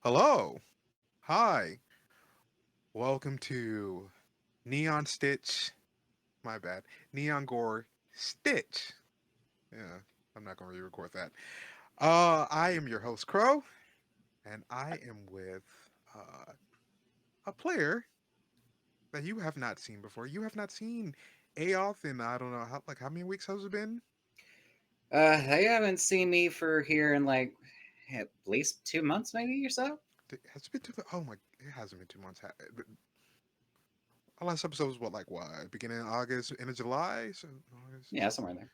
Hello. Hi. Welcome to Neon Stitch. My bad. Neon Gore Stitch. Yeah, I'm not going to re record that. I am your host, Crow, and I am with uh, a player that you have not seen before. You have not seen Aoth in, I don't know, how many weeks has it been? They haven't seen me for here in like at least 2 months, maybe or so. Has it been oh my, it hasn't been 2 months. Our last episode was what, beginning of August, end of July? So, August, Yeah, somewhere in there.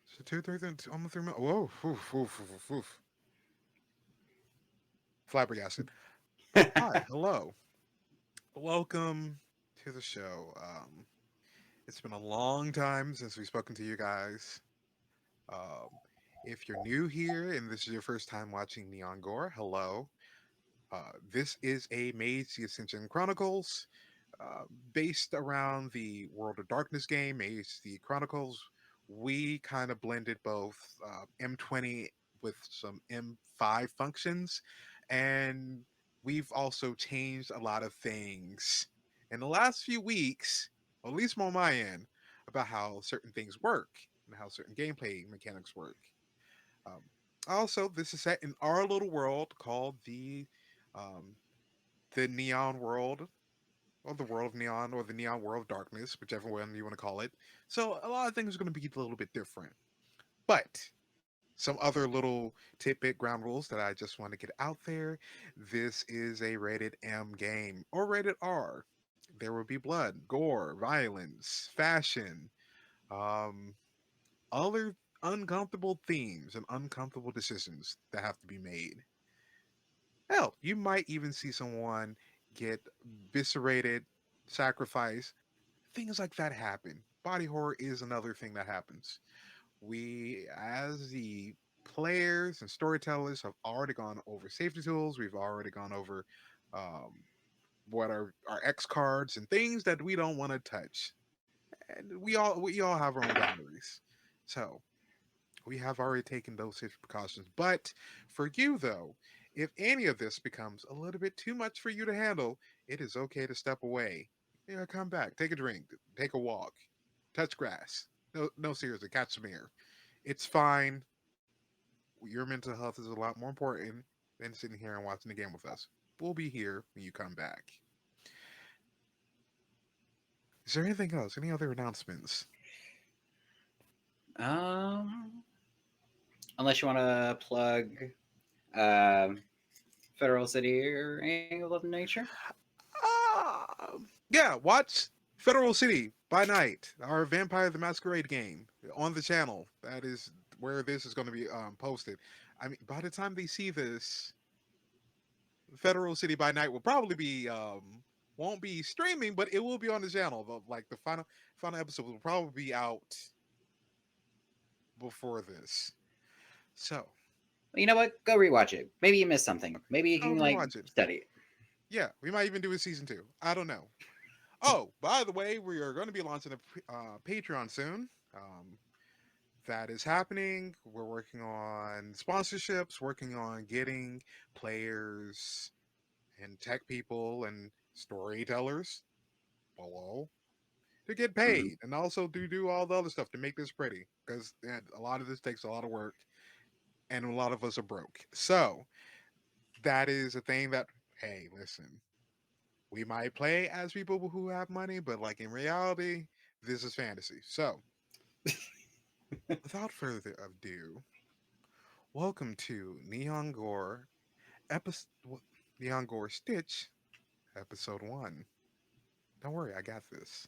so two, three, almost 3 months. Whoa, oof, oof, oof, oof. Flabbergasted. But hi, hello, welcome to the show. It's been a long time since we've spoken to you guys. Um, if you're new here and this is your first time watching Neon Gore, hello. This is a Mage the Ascension Chronicles, uh, based around the World of Darkness game, Mage the Chronicles. We kind of blended both M20 with some M5 functions, and we've also changed a lot of things in the last few weeks, at least on my end, about how certain things work and how certain gameplay mechanics work. Um, Also, this is set in our little world called um, the Neon World, or the World of Neon, or the Neon World of Darkness, whichever one you want to call it. So a lot of things are going to be a little bit different. But some other little tidbit ground rules that I just want to get out there. This is a rated M game or rated R. There will be blood, gore, violence, fashion, um, other uncomfortable themes and uncomfortable decisions that have to be made. Hell, you might even see someone get viscerated, sacrificed. Things like that happen. Body horror is another thing that happens. We, as the players and storytellers, have already gone over safety tools. We've already gone over um, what are our X cards and things that we don't want to touch. And we all have our own boundaries. So we have already taken those safety precautions. But for you, though, if any of this becomes a little bit too much for you to handle, it is okay to step away. Yeah, come back, take a drink, take a walk, touch grass. No, no, seriously, catch some air. It's fine. Your mental health is a lot more important than sitting here and watching the game with us. We'll be here when you come back. Is there anything else? Any other announcements? Um, Unless you want to plug um Federal City or Angle of Nature. Yeah, watch Federal City by Night, our Vampire the Masquerade game on the channel. That is where this is going to be posted. I mean, by the time they see this, Federal City by Night will probably be won't be streaming, but it will be on the channel. Like the final episode will probably be out before this. So You know what? Go rewatch it. Maybe you missed something. Maybe you I'll can like rewatch it. study it. Yeah, we might even do a season two. I don't know. Oh, by the way, we are going to be launching a Patreon soon. That is happening. We're working on sponsorships, working on getting players and tech people and storytellers below to get Mhm. paid and also to do all the other stuff to make this pretty because a lot of this takes a lot of work and a lot of us are broke. So that is a thing that, hey, listen, we might play as people who have money, but like in reality, this is fantasy. So without further ado, welcome to Neon Gore episode Neon Gore Stitch episode 1. Don't worry, I got this.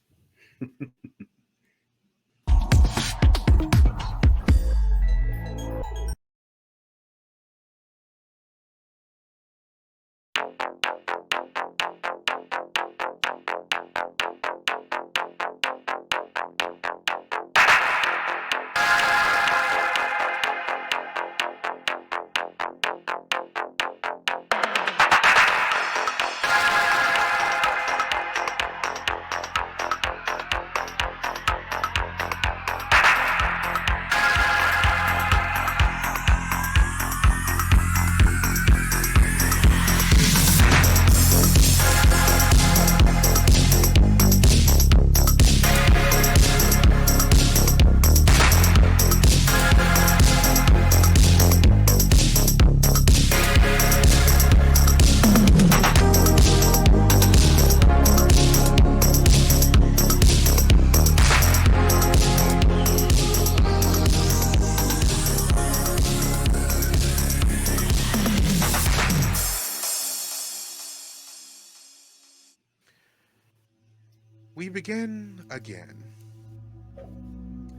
begin again.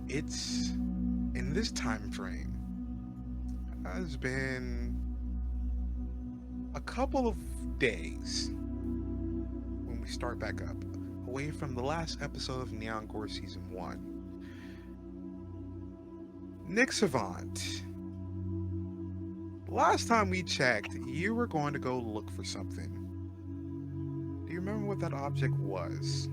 It's in this time frame has been a couple of days when we start back up, away from the last episode of Neon Gore Season 1. Nick Savant, last time we checked, you were going to go look for something. Do you remember what that object was?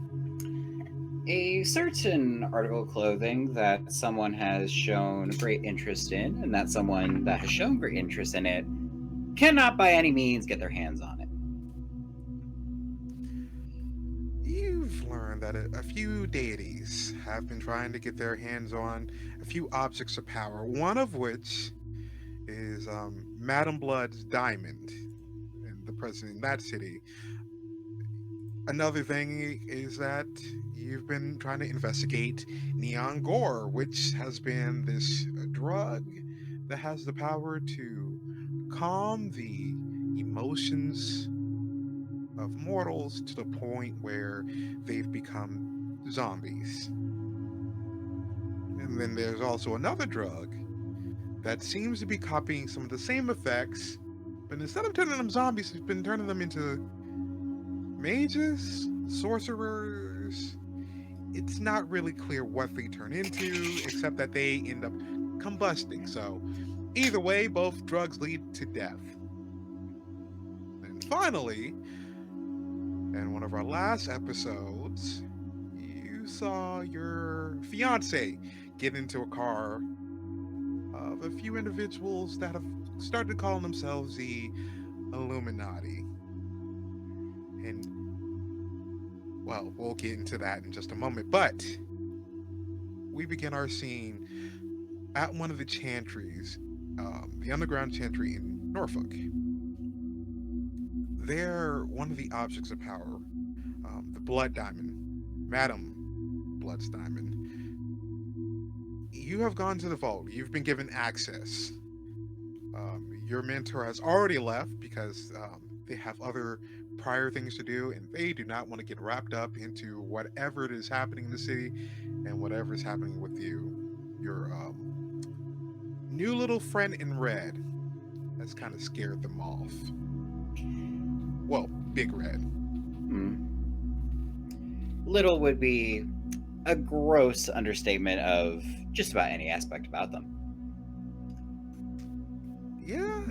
A certain article of clothing that someone has shown great interest in, and that someone that has shown great interest in it cannot by any means get their hands on it. You've learned that a few deities have been trying to get their hands on a few objects of power, one of which is Madam Blood's diamond, and the president in that city. Another thing is that you've been trying to investigate Neon Gore, which has been this drug that has the power to calm the emotions of mortals to the point where they've become zombies. And then there's also another drug that seems to be copying some of the same effects, but instead of turning them zombies, it's been turning them into mages, sorcerers. It's not really clear what they turn into, except that they end up combusting. So, either way, both drugs lead to death. And finally, in one of our last episodes, you saw your fiance get into a car of a few individuals that have started calling themselves the Illuminati. And, well, we'll get into that in just a moment. But we begin our scene at one of the chantries, the underground chantry in Norfolk. There, one of the objects of power, the Blood Diamond, Madam Blood's Diamond, you have gone to the vault. You've been given access. Your mentor has already left because they have other prior things to do, and they do not want to get wrapped up into whatever it is happening in the city and whatever is happening with you. Your new little friend in red has kind of scared them off. Well, Big Red. Little would be a gross understatement of just about any aspect about them. Yeah.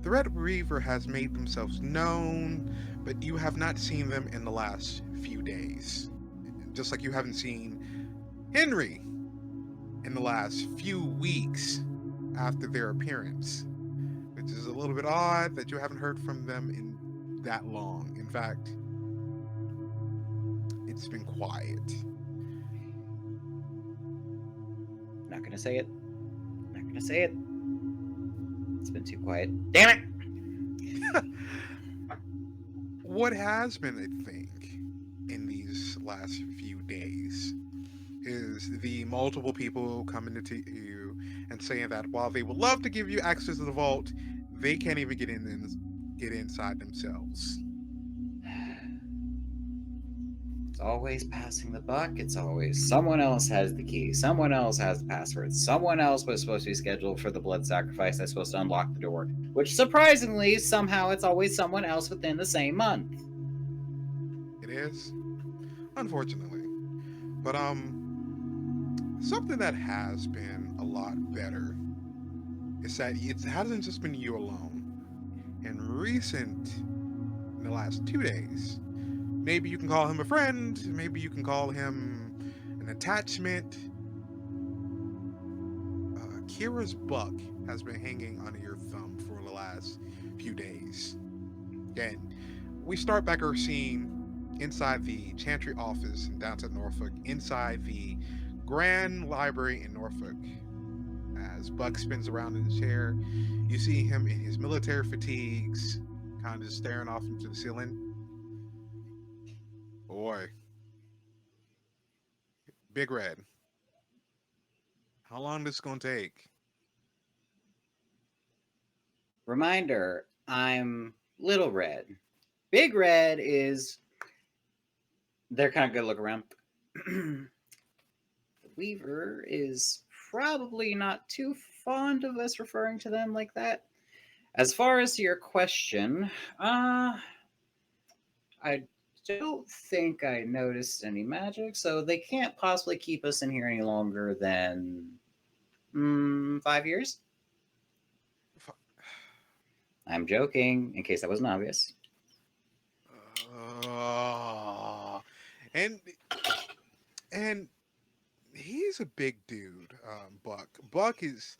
The Red Reaver has made themselves known, but you have not seen them in the last few days. Just like you haven't seen Henry in the last few weeks after their appearance, which is a little bit odd that you haven't heard from them in that long. In fact, it's been quiet. Not gonna say it. Not gonna say it. It's been too quiet. Damn it! What has been a thing in these last few days is the multiple people coming to you and saying that while they would love to give you access to the vault, they can't even get in and get inside themselves. It's always passing the buck. It's always someone else has the key. Someone else has the password. Someone else was supposed to be scheduled for the blood sacrifice that's supposed to unlock the door. Which surprisingly, somehow it's always someone else within the same month. It is, unfortunately. But something that has been a lot better is that it hasn't just been you alone. In the last 2 days, maybe you can call him a friend, maybe you can call him an attachment. Kira's buck has been hanging under your thumb for the last few days. And we start back our scene inside the Chantry office in downtown Norfolk, inside the Grand Library in Norfolk. As Buck spins around in the chair, you see him in his military fatigues, kind of just staring off into the ceiling. Boy, Big Red, how long this gonna take? Reminder, I'm Little Red. Big Red is They're kind of good to look around. The Weaver is probably not too fond of us referring to them like that. As far as your question, I don't think I noticed any magic, so they can't possibly keep us in here any longer than 5 years. F- I'm joking, in case that wasn't obvious. Uh, and and he's a big dude, Buck. Buck is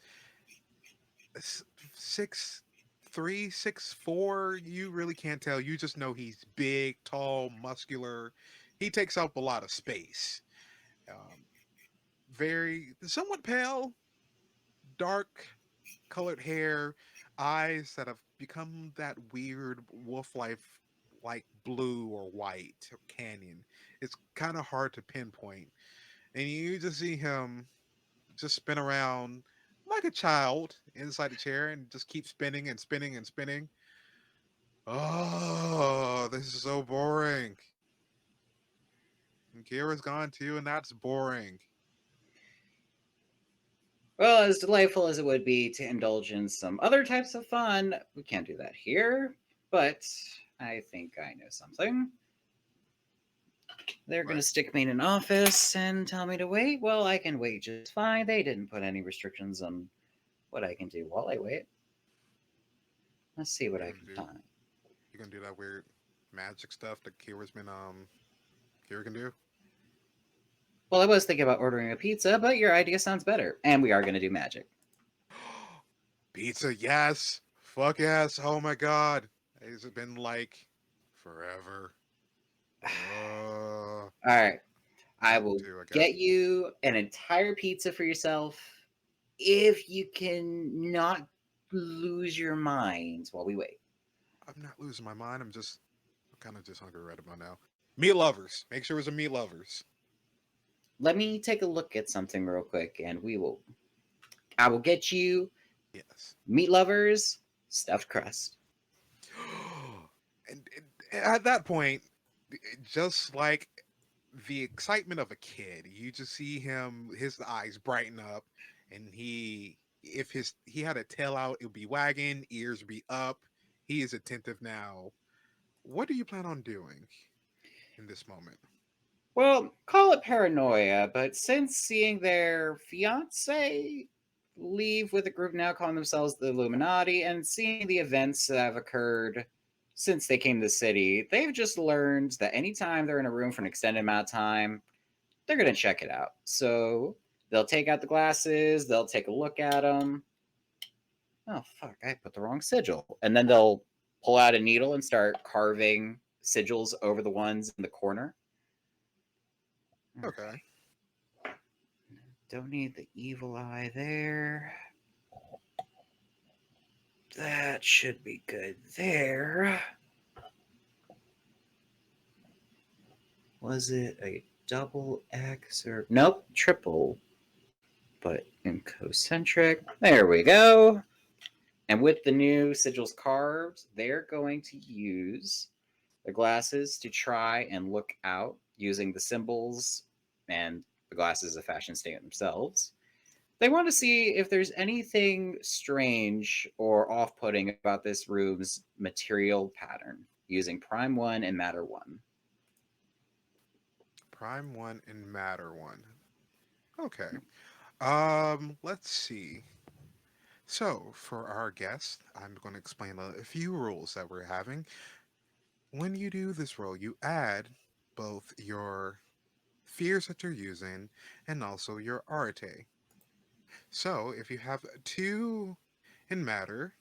6'3", 6'4". You really can't tell. You just know he's big, tall, muscular. He takes up a lot of space. Um, very somewhat pale, dark colored hair, eyes that have become that weird wolf life like blue or white or canyon. It's kind of hard to pinpoint. And you just see him just spin around like a child inside the chair and just keep spinning and spinning and spinning. Oh, this is so boring. And Kira's gone too, and that's boring. Well, as delightful as it would be to indulge in some other types of fun, we can't do that here. But I think I know something. They're going to Right. stick me in an office and tell me to wait. Well, I can wait just fine. They didn't put any restrictions on what I can do while I wait. Let's see what You're I gonna can do find. you're gonna do that weird magic stuff that Kira can do. Well, I was thinking about ordering a pizza, but your idea sounds better. And we are going to do magic. Pizza, yes. Fuck yes. Oh my god. Has it been like forever? All Uh, right. I time will to, I guess. get you an entire pizza for yourself if you can not lose your mind while we wait. I'm not losing my mind. I'm kind of just hungry right about now. Meat lovers. Make sure it's a meat lovers. Let me take a look at something real quick and I will get you Yes. meat lovers stuffed crust. And at that point, just like the excitement of a kid, you just see him, his eyes brighten up, and if he had a tail out, it would be wagging, ears would be up. He is attentive now. What do you plan on doing in this moment? Well, call it paranoia, but since seeing their fiance leave with a group now calling themselves the Illuminati and seeing the events that have occurred since they came to the city, they've just learned that anytime they're in a room for an extended amount of time, they're going to check it out. So they'll take out the glasses, they'll take a look at them. Oh, fuck, I put the wrong sigil. And then they'll pull out a needle and start carving sigils over the ones in the corner. All Okay. right. Don't need the evil eye there. That should be good there. Was it a double X or nope, triple, but in concentric. There we go. And with the new sigils carved, they're going to use the glasses to try and look out using the symbols and the glasses of fashion statement themselves. They want to see if there's anything strange or off putting about this room's material pattern using Prime 1 and Matter 1. Prime one and matter one. Okay. Let's see. So, for our guest, I'm going to explain a few rules that we're having. When you do this roll, you add both your fears that you're using and also your arete. So, if you have two in matter,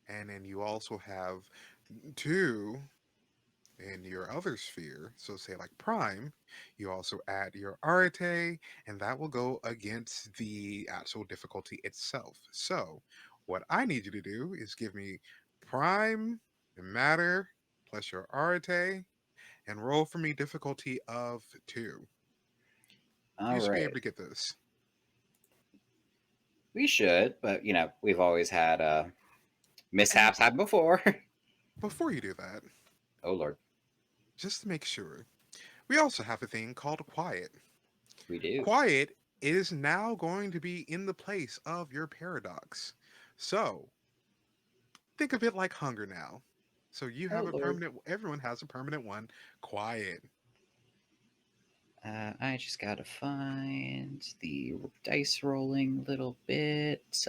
and then you also have two in your other sphere, so say like prime, you also add your arete, and that will go against the actual difficulty itself. So, what I need you to do is give me prime and matter plus your arete, and roll for me difficulty of 2. All You should be right. able to get this. We should, but we've always had And mishaps happen before. before you do that, Oh, Lord. just to make sure, we also have a thing called quiet. We do. Quiet is now going to be in the place of your paradox. So think of it like hunger now. So you Oh have a Lord. permanent, everyone has a permanent one, quiet. I just gotta find the dice rolling little bit.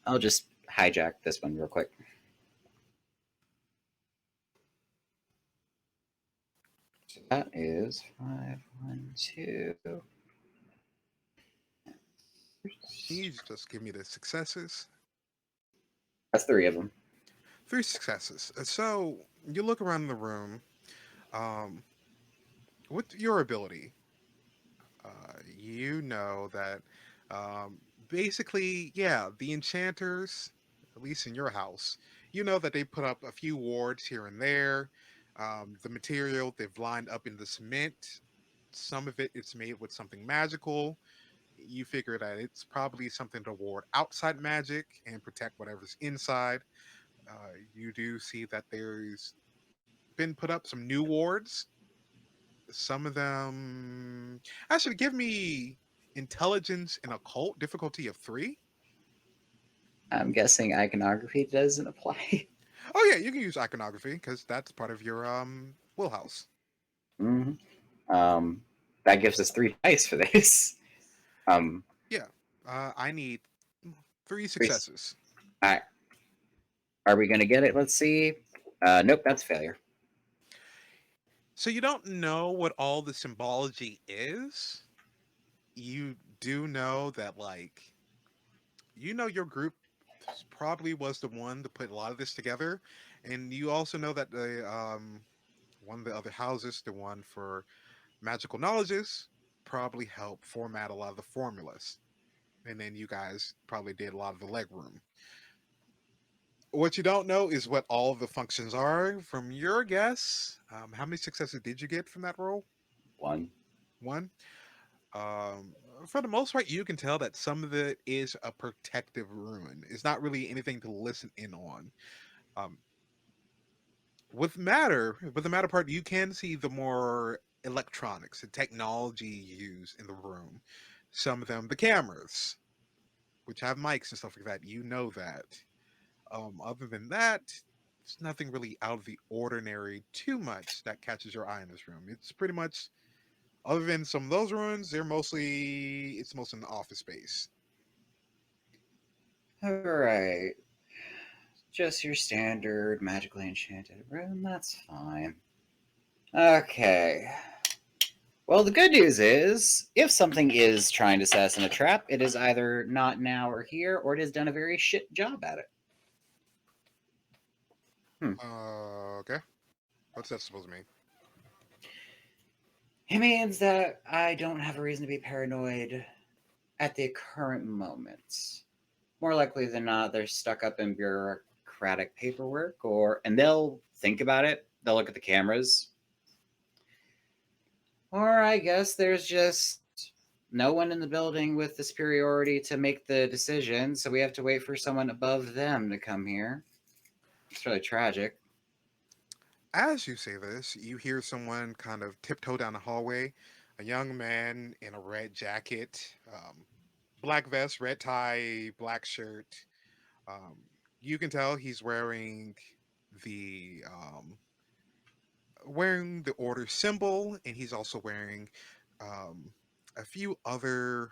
I'll just hijack this one real quick. So that is 5, 1, 2. Can you just give me the successes? That's 3 of them. 3 successes. So you look around the room. Um, with your ability, you know that basically, yeah, the enchanters, at least in your house, you know that they put up a few wards here and there. The material they've lined up in the cement, some of it it's made with something magical. You figure that it's probably something to ward outside magic and protect whatever's inside. You do see that there's been put up some new wards. Some of them actually give me intelligence and occult difficulty of 3. I'm guessing iconography doesn't apply. Oh yeah, you can use iconography because that's part of your wheelhouse. hmm Um, that gives us 3 dice for this. Um, Yeah, I need 3 three. successes. All right. Are we gonna get it? Let's see. Nope, that's failure. So you don't know what all the symbology is. You do know that your group probably was the one to put a lot of this together, and you also know that the one of the other houses, the one for magical knowledges, probably helped format a lot of the formulas. And then you guys probably did a lot of the leg room. What you don't know is what all of the functions are. From your guess, how many successes did you get from that roll? 1. One. Um, for the most part, you can tell that some of it is a protective ruin. It's not really anything to listen in on. Um, with the matter part, you can see the more electronics and technology used in the room. Some of them, the cameras, which have mics and stuff like that. You know that. Other than that, it's nothing really out of the ordinary too much that catches your eye in this room. It's pretty much, other than some of those ruins, it's mostly an office space. All right. Just your standard magically enchanted room. That's fine. Okay. Well, the good news is, if something is trying to set us in a trap, it is either not now or here, or it has done a very shit job at it. Okay. What's that supposed to mean? It means that I don't have a reason to be paranoid at the current moment. More likely than not, they're stuck up in bureaucratic paperwork, and they'll think about it. They'll look at the cameras, or I guess there's just no one in the building with the superiority to make the decision, so we have to wait for someone above them to come here. It's really tragic. As you say this, you hear someone kind of tiptoe down the hallway. A young man in a red jacket, black vest, red tie, black shirt. Um, you can tell he's the wearing the order symbol, and he's also wearing um, a few other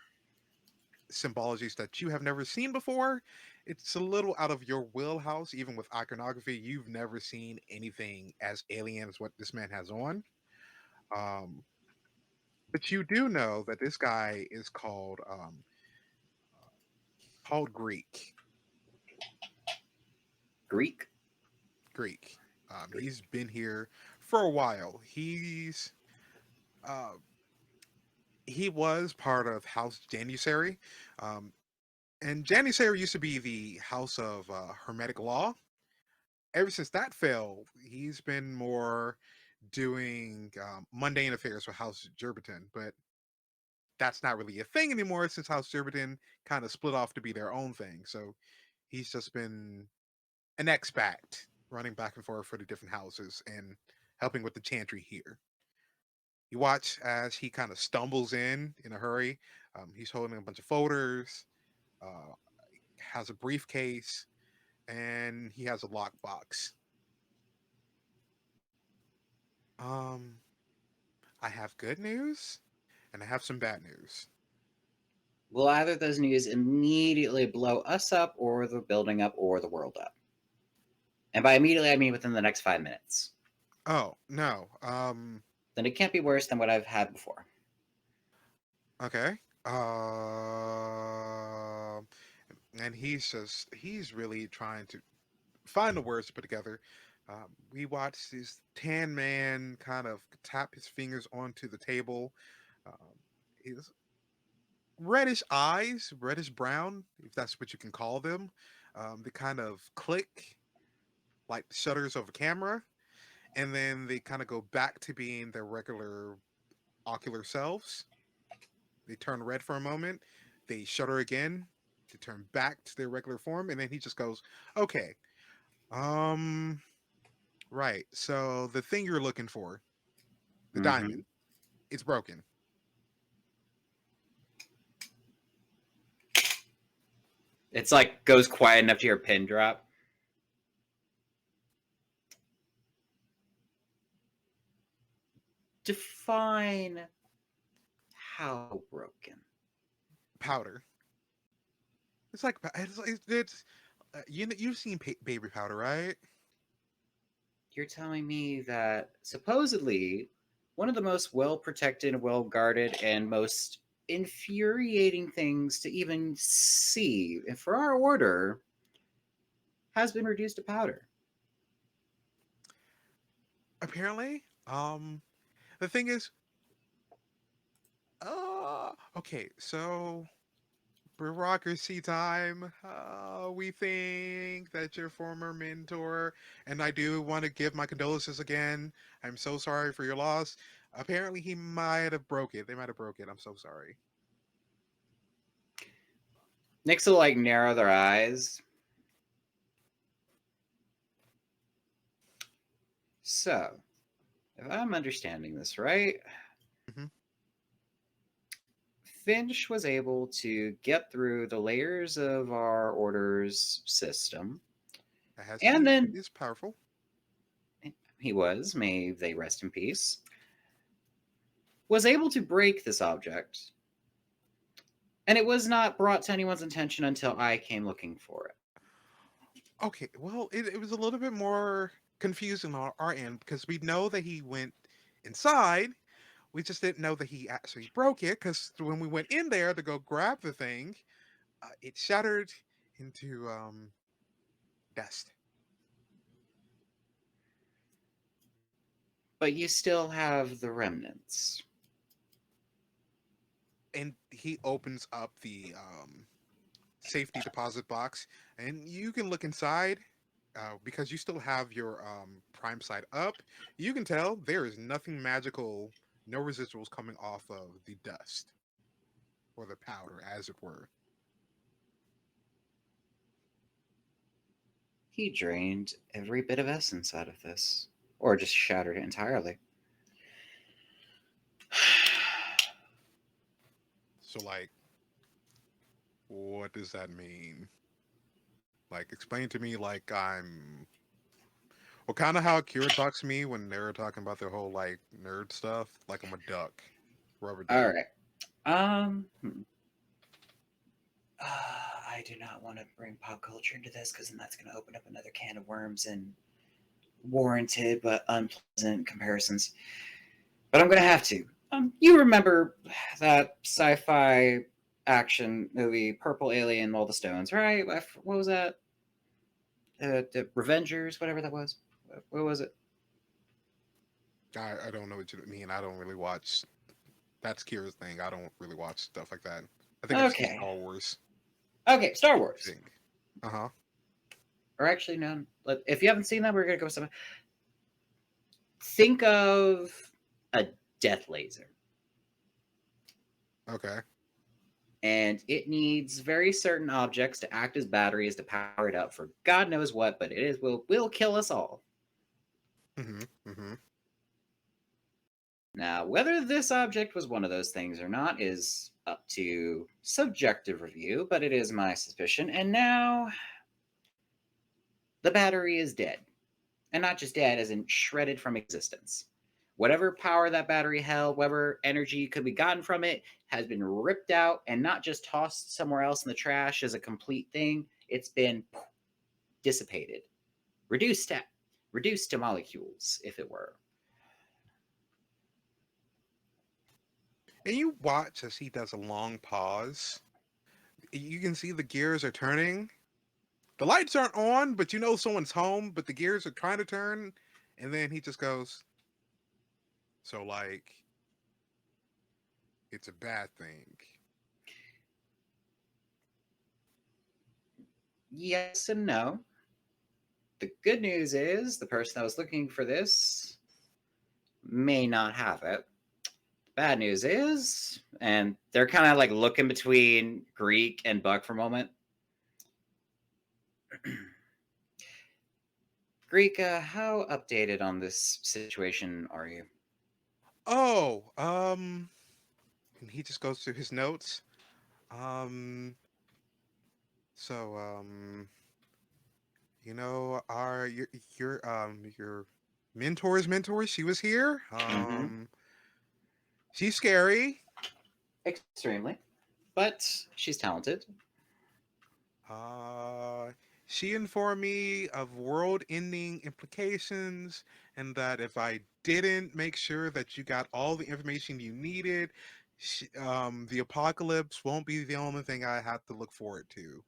symbologies that you have never seen before. It's a little out of your wheelhouse, even with iconography. You've never seen anything as alien as what this man has on. Um, but you do know that this guy is called Greek. Greek? Greek. He's been here for a while. Uh, he was part of House Janissary. Um, and Janissary used to be the House of Hermetic Law. Ever since that fell, he's been more doing mundane affairs for House Jerberton, but that's not really a thing anymore since House Jerberton kind of split off to be their own thing. So he's just been an expat running back and forth for the different houses and helping with the chantry here. You watch as he kind of stumbles in a hurry. He's holding a bunch of folders, uh, has a briefcase, and he has a lockbox. Um, I have good news, and I have some bad news. Will either of those news immediately blow us up, or the building up, or the world up? And by immediately, I mean within the next 5 minutes. Oh no. Then it can't be worse than what I've had before. Okay. And he's really trying to find the words to put together. We watch this tan man kind of tap his fingers onto the table. Um, his reddish eyes, reddish brown, if that's what you can call them. They kind of click like the shutters of a camera, and then they kind of go back to being their regular ocular selves. They turn red for a moment. They shudder again to turn back to their regular form, and then he just goes, "Okay, um, right. So the thing you're looking for, the Mm-hmm. diamond, it's broken." It's like goes quiet enough to hear a pin drop. Define how broken. Powder. It's like it's you've seen baby powder, right? You're telling me that supposedly one of the most well protected, well guarded, and most infuriating things to even see for our order has been reduced to powder. Apparently. The thing is, okay. So bureaucracy time. We think that your former mentor, and I do want to give my condolences again. I'm so sorry for your loss. Apparently, he might have broke it. They might have broke it. I'm so sorry. Nyx will like narrow their eyes. So, if I'm understanding this right, Hmm. Finch was able to get through the layers of our order's system, and It then is powerful. may they rest in peace, was able to break this object, and it was not brought to anyone's attention until I came looking for it. Okay, well, it was a little bit more confusing on our end because we know that he went inside. We just didn't know that he actually broke it because when we went in there to go grab the thing, it shattered into dust. But you still have the remnants. And he opens up the safety deposit box, and you can look inside. Because you still have your prime side up, you can tell there is nothing magical, no residuals coming off of the dust or the powder, as it were. He drained every bit of essence out of this, or just shattered it entirely. So, like, what does that mean? Like, explain to me, like, well, kind of how Kira talks to me when they're talking about their whole, like, nerd stuff. Like, I'm a duck, rubber All duck. right. I do not want to bring pop culture into this because then that's going to open up another can of worms and warranted but unpleasant comparisons. But I'm going to have to. You remember that sci-fi action movie, Purple Alien, All the Stones, right? What was that? The Revengers, whatever that was. What was it? I don't know what you mean. I don't really watch. That's Kira's thing. I don't really watch stuff like that. I think I've seen Okay. Star Wars. Okay, Star I Wars. think. Uh huh. Or actually, no. If you haven't seen that, we're going to go with something. Think of a death laser. Okay. And it needs very certain objects to act as batteries to power it up for God knows what, but it will kill us all. Mm-hmm. Mm-hmm. Now, whether this object was one of those things or not is up to subjective review, but it is my suspicion. And now the battery is dead. And not just dead, as in shredded from existence. Whatever power that battery held, whatever energy could be gotten from it, has been ripped out and not just tossed somewhere else in the trash as a complete thing. It's been dissipated, reduced to molecules, if it were. And you watch as he does a long pause. You can see the gears are turning. The lights aren't on, but you know someone's home, but the gears are trying to turn. And then he just goes, so, like, it's a bad thing. Yes and no. The good news is the person that was looking for this may not have it. The bad news is, and they're kind of like looking between Greek and Buck for a moment. Greek, how updated on this situation are you? Oh, and he just goes through his notes. Um, so, you know, your mentor's mentor, she was here. Mm-hmm. She's scary. Extremely. But she's talented. Uh, she informed me of world-ending implications, and that if I didn't make sure that you got all the information you needed, the apocalypse won't be the only thing I have to look forward to.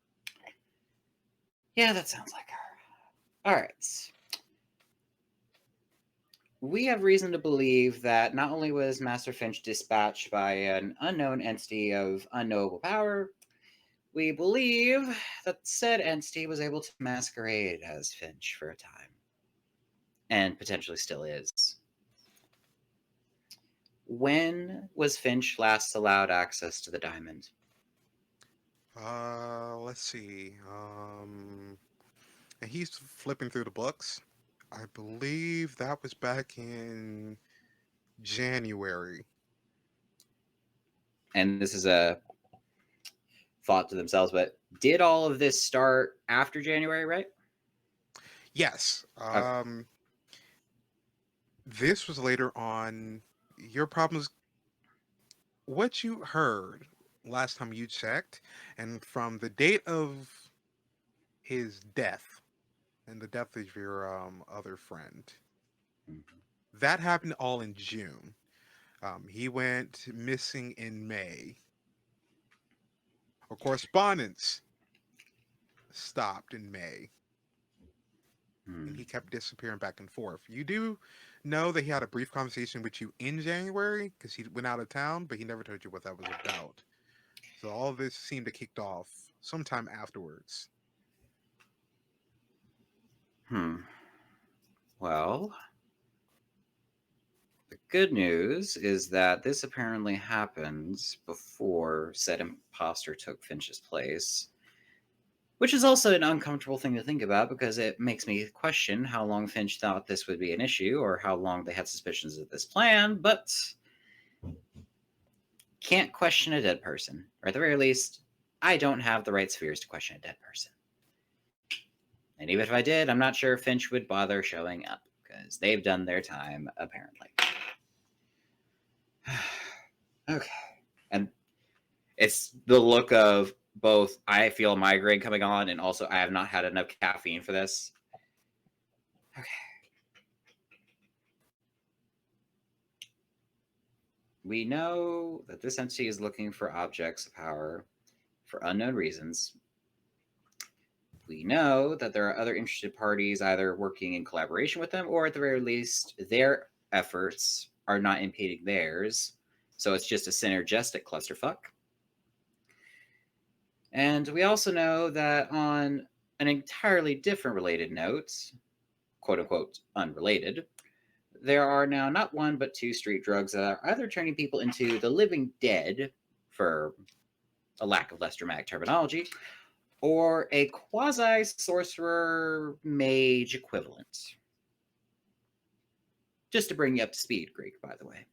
Yeah, that sounds like her. All right. We have reason to believe that not only was Master Finch dispatched by an unknown entity of unknowable power, we believe that said entity was able to masquerade as Finch for a time. And potentially still is. When was Finch last allowed access to the diamond? Let's see. And he's flipping through the books. I believe that was back in January. And this is a thought to themselves, but did all of this start after January, right? Yes. Okay. This was later on. Your problems, what you heard last time you checked, and from the date of his death and the death of your other friend, that happened all in June. He went missing in May. Our correspondence stopped in May, and Hmm. he kept disappearing back and forth. You do know that he had a brief conversation with you in January because he went out of town, but he never told you what that was about. So all of this seemed to kicked off sometime afterwards. Hmm. Well, the good news is that this apparently happened before said imposter took Finch's place, which is also an uncomfortable thing to think about because it makes me question how long Finch thought this would be an issue or how long they had suspicions of this plan, but can't question a dead person. Or at the very least, I don't have the right spheres to question a dead person. And even if I did, I'm not sure Finch would bother showing up because they've done their time, apparently. Okay. And it's the look of both I feel a migraine coming on and also I have not had enough caffeine for this. Okay. We know that this entity is looking for objects of power for unknown reasons. We know that there are other interested parties either working in collaboration with them or at the very least their efforts are not impeding theirs. So it's just a synergistic clusterfuck. And we also know that on an entirely different related note, quote unquote unrelated, there are now not one but two street drugs that are either turning people into the living dead, for a lack of less dramatic terminology, or a quasi sorcerer mage equivalent. Just to bring you up to speed, Greek, by the way.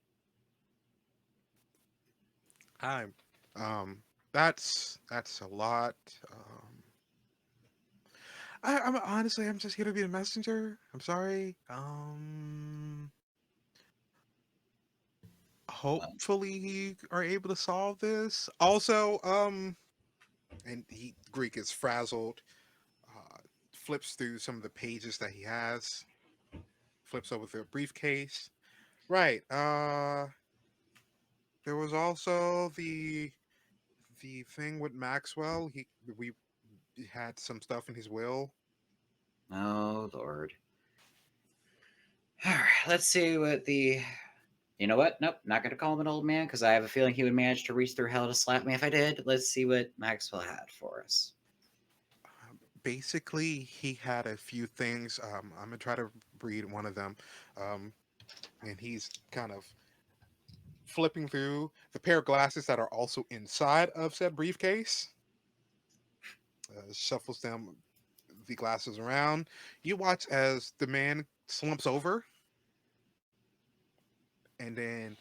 I'm that's a lot. Um, I'm honestly, I'm just here to be a messenger. I'm sorry. Well, Hopefully you are able to solve this. Also, and Greek is frazzled. Uh, Flips through some of the pages that he has. Flips over the briefcase. Right. There was also the thing with Maxwell. We had some stuff in his will. oh Lord. All right, let's see what the. You know what? Nope, not gonna call him an old man because I have a feeling he would manage to reach through hell to slap me if I did. Let's see what Maxwell had for us. Basically, he had a few things. I'm gonna try to read one of them, um, and he's kind of flipping through the pair of glasses that are also inside of said briefcase. Shuffles them the glasses around. You watch as the man slumps over, and then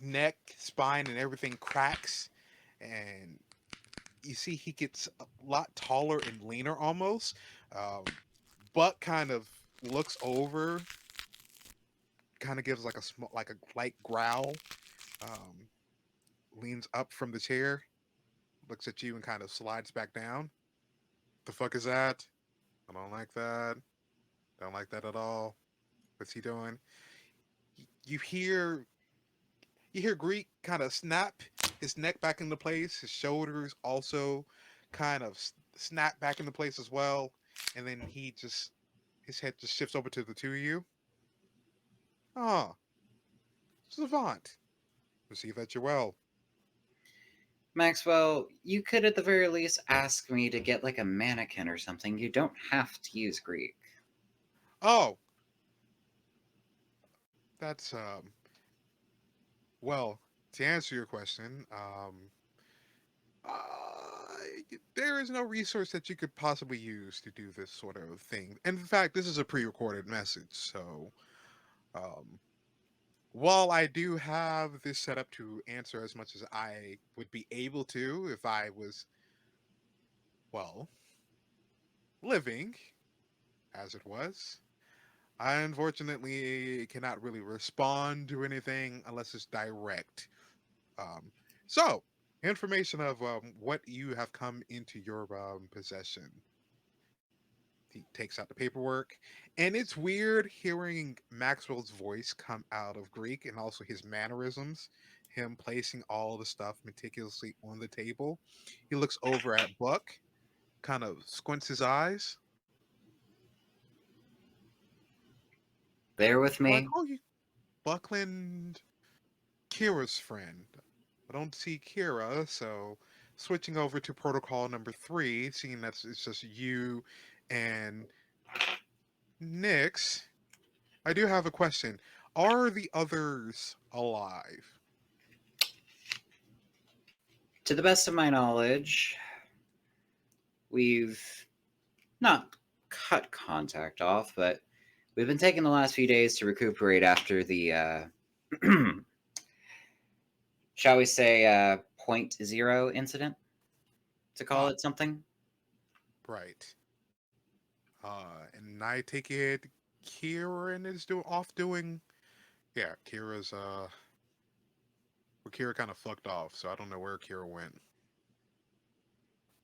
neck, spine, and everything cracks, and you see he gets a lot taller and leaner almost. Um, Buck kind of looks over, kind of gives like like a light growl, um, leans up from the chair, looks at you, and kind of slides back down. The fuck is that? I don't like that. Don't like that at all. What's he doing? You hear Greek kind of snap his neck back into place. His shoulders also kind of snap back into place as well. And then his head just shifts over to the two of you. Ah, Savant. I see that you're well. Maxwell, you could at the very least ask me to get like a mannequin or something. You don't have to use Greek. Oh, that's well, to answer your question, there is no resource that you could possibly use to do this sort of thing. And in fact, this is a pre-recorded message, so um, while I do have this set up to answer as much as I would be able to if I was, well, living as it was, I unfortunately cannot really respond to anything unless it's direct. Um, so, information of what you have come into your possession. He takes out the paperwork, and it's weird hearing Maxwell's voice come out of Greek and also his mannerisms. Him placing all the stuff meticulously on the table. He looks over at Buck, kind of squints his eyes. Bear with Like, me. oh, you, Buckland, Kira's friend. I don't see Kira, so switching over to protocol number 3, seeing that it's just you and Nyx. I do have a question. Are the others alive? To the best of my knowledge, we've not cut contact off, but we've been taking the last few days to recuperate after the, shall we say, point zero incident, to call Ah, it something. right. And I take it Kieran is doing. Yeah, Kira kind of fucked off, so I don't know where Kira went.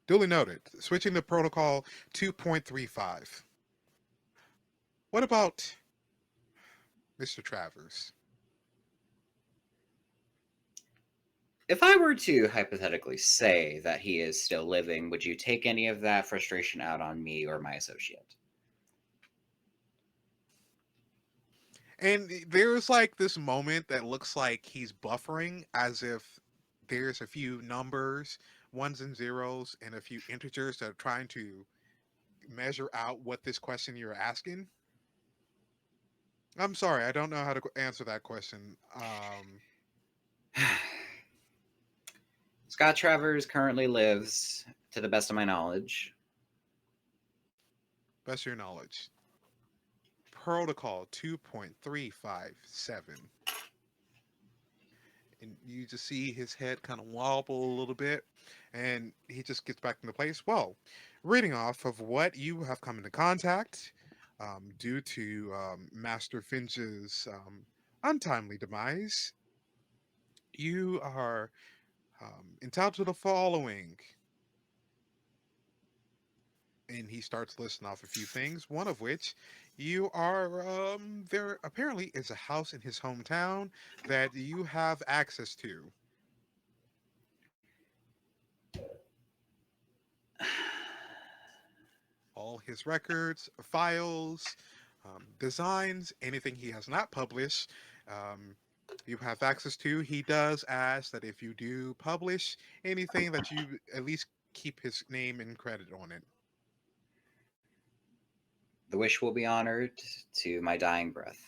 Duly noted. Switching to protocol 2.35. What about Mr. Travers? If I were to hypothetically say that he is still living, would you take any of that frustration out on me or my associate? And there's like this moment that looks like he's buffering as if there's a few numbers, ones and zeros, and a few integers that are trying to measure out what this question you're asking. I'm sorry, I don't know how to answer that question. Scott Travers currently lives, to the best of my knowledge. Best of your knowledge. Protocol 2.357. and you just see his head kind of wobble a little bit, and he just gets back into place. Well, reading off of what you have come into contact due to Master Finch's untimely demise, you are entitled to the following. And he starts listing off a few things, one of which you are there apparently is a house in his hometown that you have access to. All his records, files, designs, anything he has not published, um, you have access to. He does ask that if you do publish anything, that you at least keep his name and credit on it. The wish will be honored to my dying breath.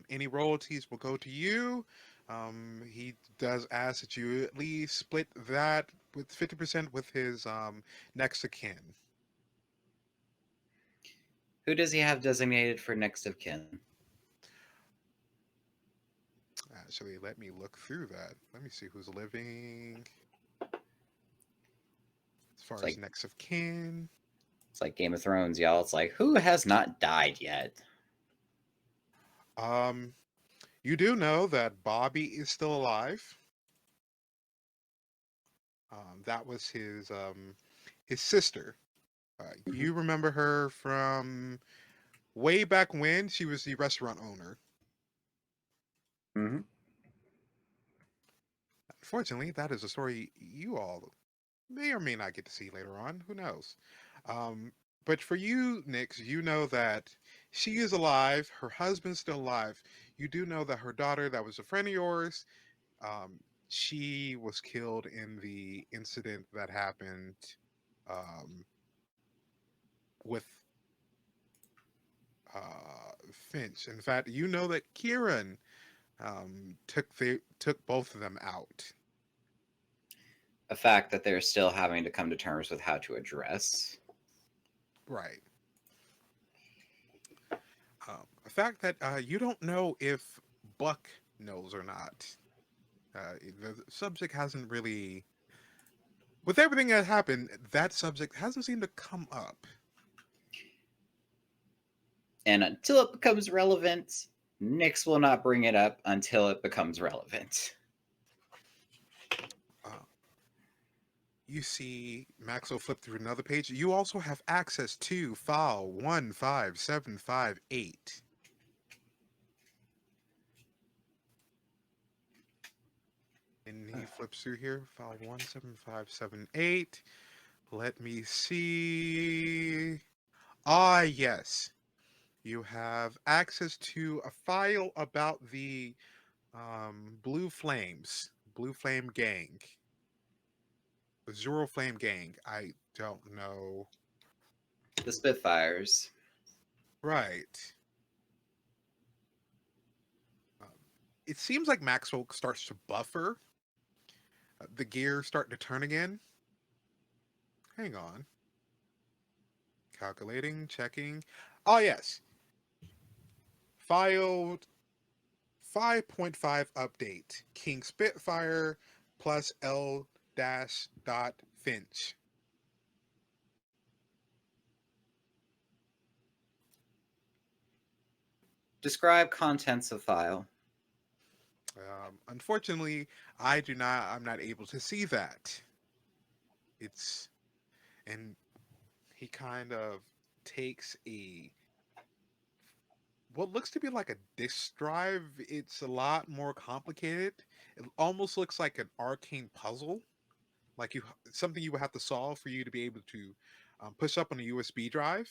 Any royalties will go to you. He does ask that you at least split that with 50% with his next of kin. Who does he have designated for next of kin? Actually, let me look through that. Let me see who's living. As far It's as like next of kin, it's like Game of Thrones, y'all. It's like who has not died yet? um, you do know that Bobby is still alive. That was his sister. Mm-hmm. You remember her from way back when she was the restaurant owner. Mm-hmm. Unfortunately, that is a story you all may or may not get to see later on. Who knows? Um, but for you, Nix, you know that she is alive. Her husband's still alive. You do know that her daughter, that was a friend of yours, um, she was killed in the incident that happened um, with Finch. In fact, you know that Kieran took both of them out. A fact that they're still having to come to terms with how to address. Right. A fact that you don't know if Buck knows or not. The subject hasn't really, with everything that happened, that subject hasn't seemed to come up. And until it becomes relevant, Nyx will not bring it up until it becomes relevant. Uh, you see Maxwell flip through another page. You also have access to file 15758. And he flips through here, file 17578. Let me see. Ah, yes. You have access to a file about the Blue Flame Gang, the Zero Flame Gang. I don't know. The Spitfires. Right. Um, it seems like Maxwell starts to buffer. The gears start to turn again. Hang on. Calculating, checking. Oh, yes. Filed 5.5 update. King Spitfire plus L dash dot Finch. Describe contents of file. Unfortunately, I do not. I'm not able to see that. It's and he kind of takes a what looks to be like a disk drive. It's a lot more complicated. It almost looks like an arcane puzzle, like you something you would have to solve for you to be able to push up on a USB drive.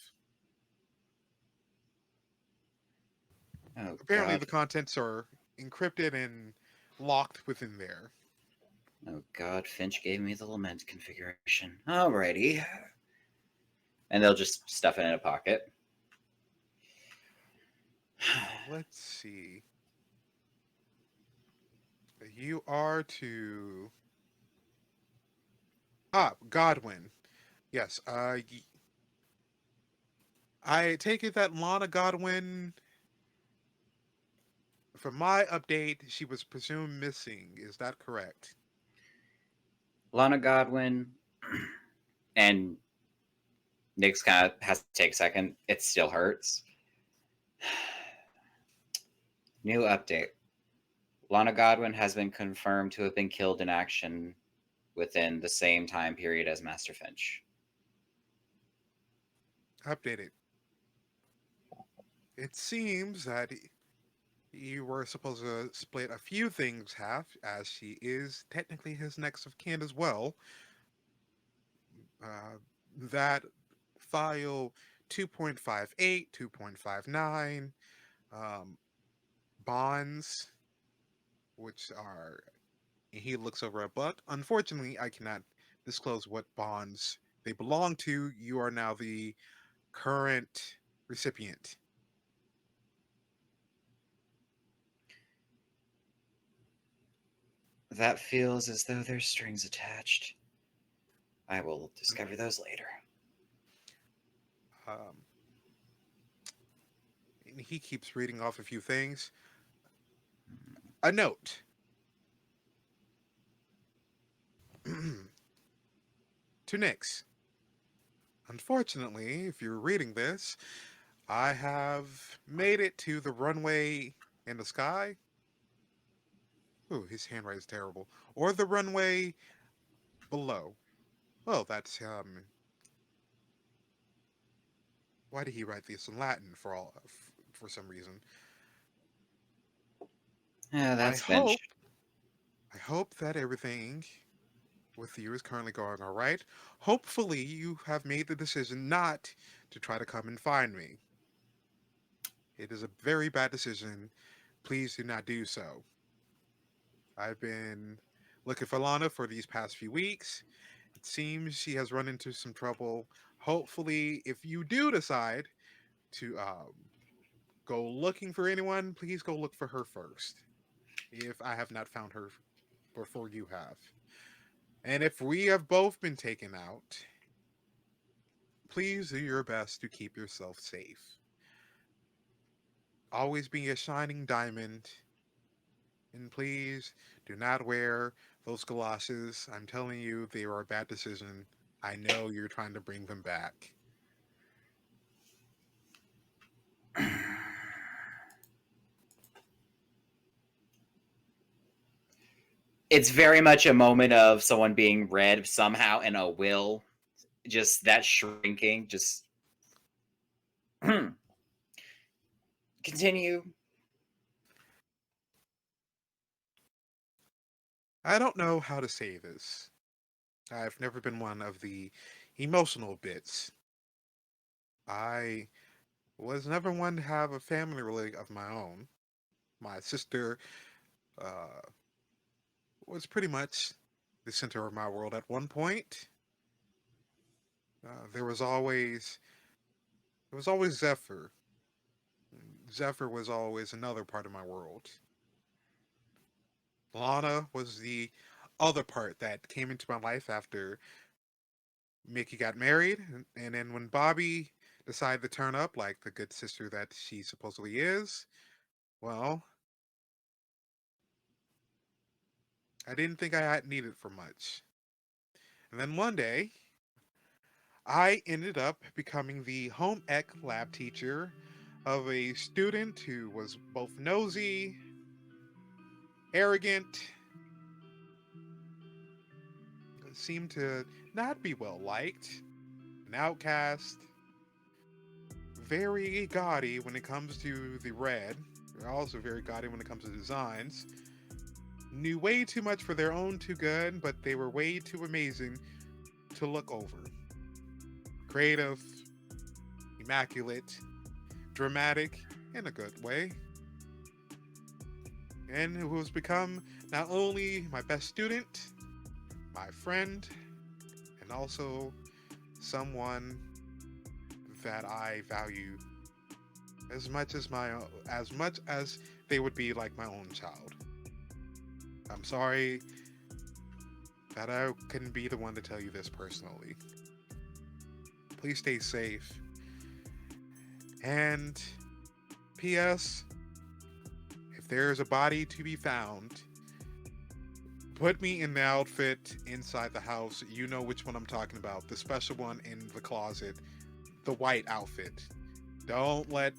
Oh Apparently, god. the contents are encrypted and locked within there. Oh god, Finch gave me the lament configuration. Alrighty. And they'll just stuff it in a pocket. Let's see. You are to Godwin. Yes. I take it that Lana Godwin from my update, she was presumed missing. Is that correct? Lana Godwin and Nick's kind of has to take a second. It still hurts. New update. Lana Godwin has been confirmed to have been killed in action within the same time period as Master Finch. Updated. It seems that you were supposed to split a few things half, as she is technically his next of kin as well. Uh, that file 2.58, 2.59, um, bonds, which are, he looks over a book. Unfortunately, I cannot disclose what bonds they belong to. You are now the current recipient. That feels as though there's strings attached. I will discover those later. Um, and he keeps reading off a few things. A note. To Nyx. Unfortunately, if you're reading this, I have made it to the runway in the sky. Ooh, his handwriting is terrible. Or the runway below. Well, that's why did he write this in Latin for some reason? Yeah, I that's hope Finch. I hope that everything with you is currently going all right. Hopefully, you have made the decision not to try to come and find me. It is a very bad decision. Please do not do so. I've been looking for Lana for these past few weeks. It seems she has run into some trouble. Hopefully, if you do decide to go looking for anyone, please go look for her first. If I have not found her before you have. And if we have both been taken out, please do your best to keep yourself safe. Always be a shining diamond. And please do not wear those galoshes. I'm telling you, they are a bad decision. I know you're trying to bring them back. It's very much a moment of someone being read somehow in a will. Just that shrinking. Just continue. I don't know how to say this. I've never been one of the emotional bits. I was never one to have a family really of my own. My sister uh, was pretty much the center of my world at one point. There was always Zephyr. Zephyr was always another part of my world. Lana was the other part that came into my life after Mickey got married, and then when Bobby decided to turn up like the good sister that she supposedly is, well, I didn't think I had needed for much. And then one day, I ended up becoming the home ec lab teacher of a student who was both nosy, arrogant, seemed to not be well liked, an outcast, very gaudy when it comes to the red. They're also very gaudy when it comes to designs. Knew way too much for their own too good, but they were way too amazing to look over. Creative, immaculate, dramatic in a good way. And who has become not only my best student, my friend, and also someone that I value as much as they would be like my own child. I'm sorry that I couldn't be the one to tell you this personally. Please stay safe. And P.S. if there is a body to be found, put me in the outfit inside the house. You know which one I'm talking about. The special one in the closet, the white outfit. Don't let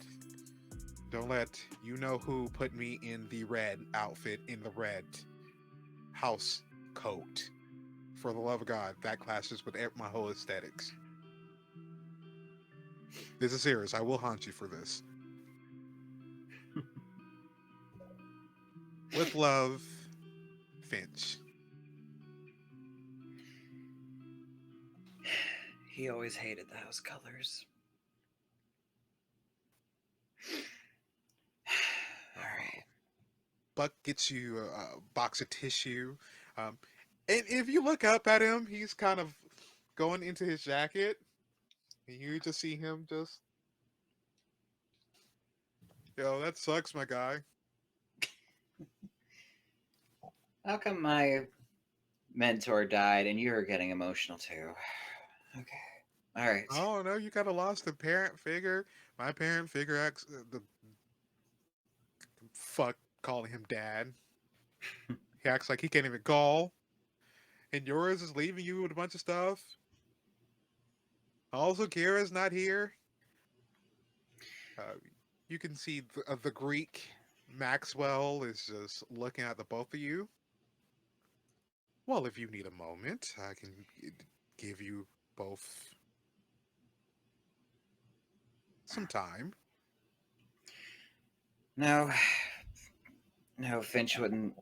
don't let you know who put me in the red outfit in the red house coat. For the love of God, that clashes with my whole aesthetics. This is serious. I will haunt you for this. With love, Finch. He always hated those colors. All right. Buck gets you a box of tissue. Um, and if you look up at him, he's kind of going into his jacket. And you just see him just, yo, that sucks, my guy. How come my mentor died and you're getting emotional too? Okay. All right. Oh, no, you got a lost a parent figure. My parent figure acts, the fuck calling him dad. He acts like he can't even call. And yours is leaving you with a bunch of stuff. Also, Kira's not here. Uh, you can see the Greek Maxwell is just looking at the both of you. Well, if you need a moment, I can give you both some time. No. No, Finch wouldn't.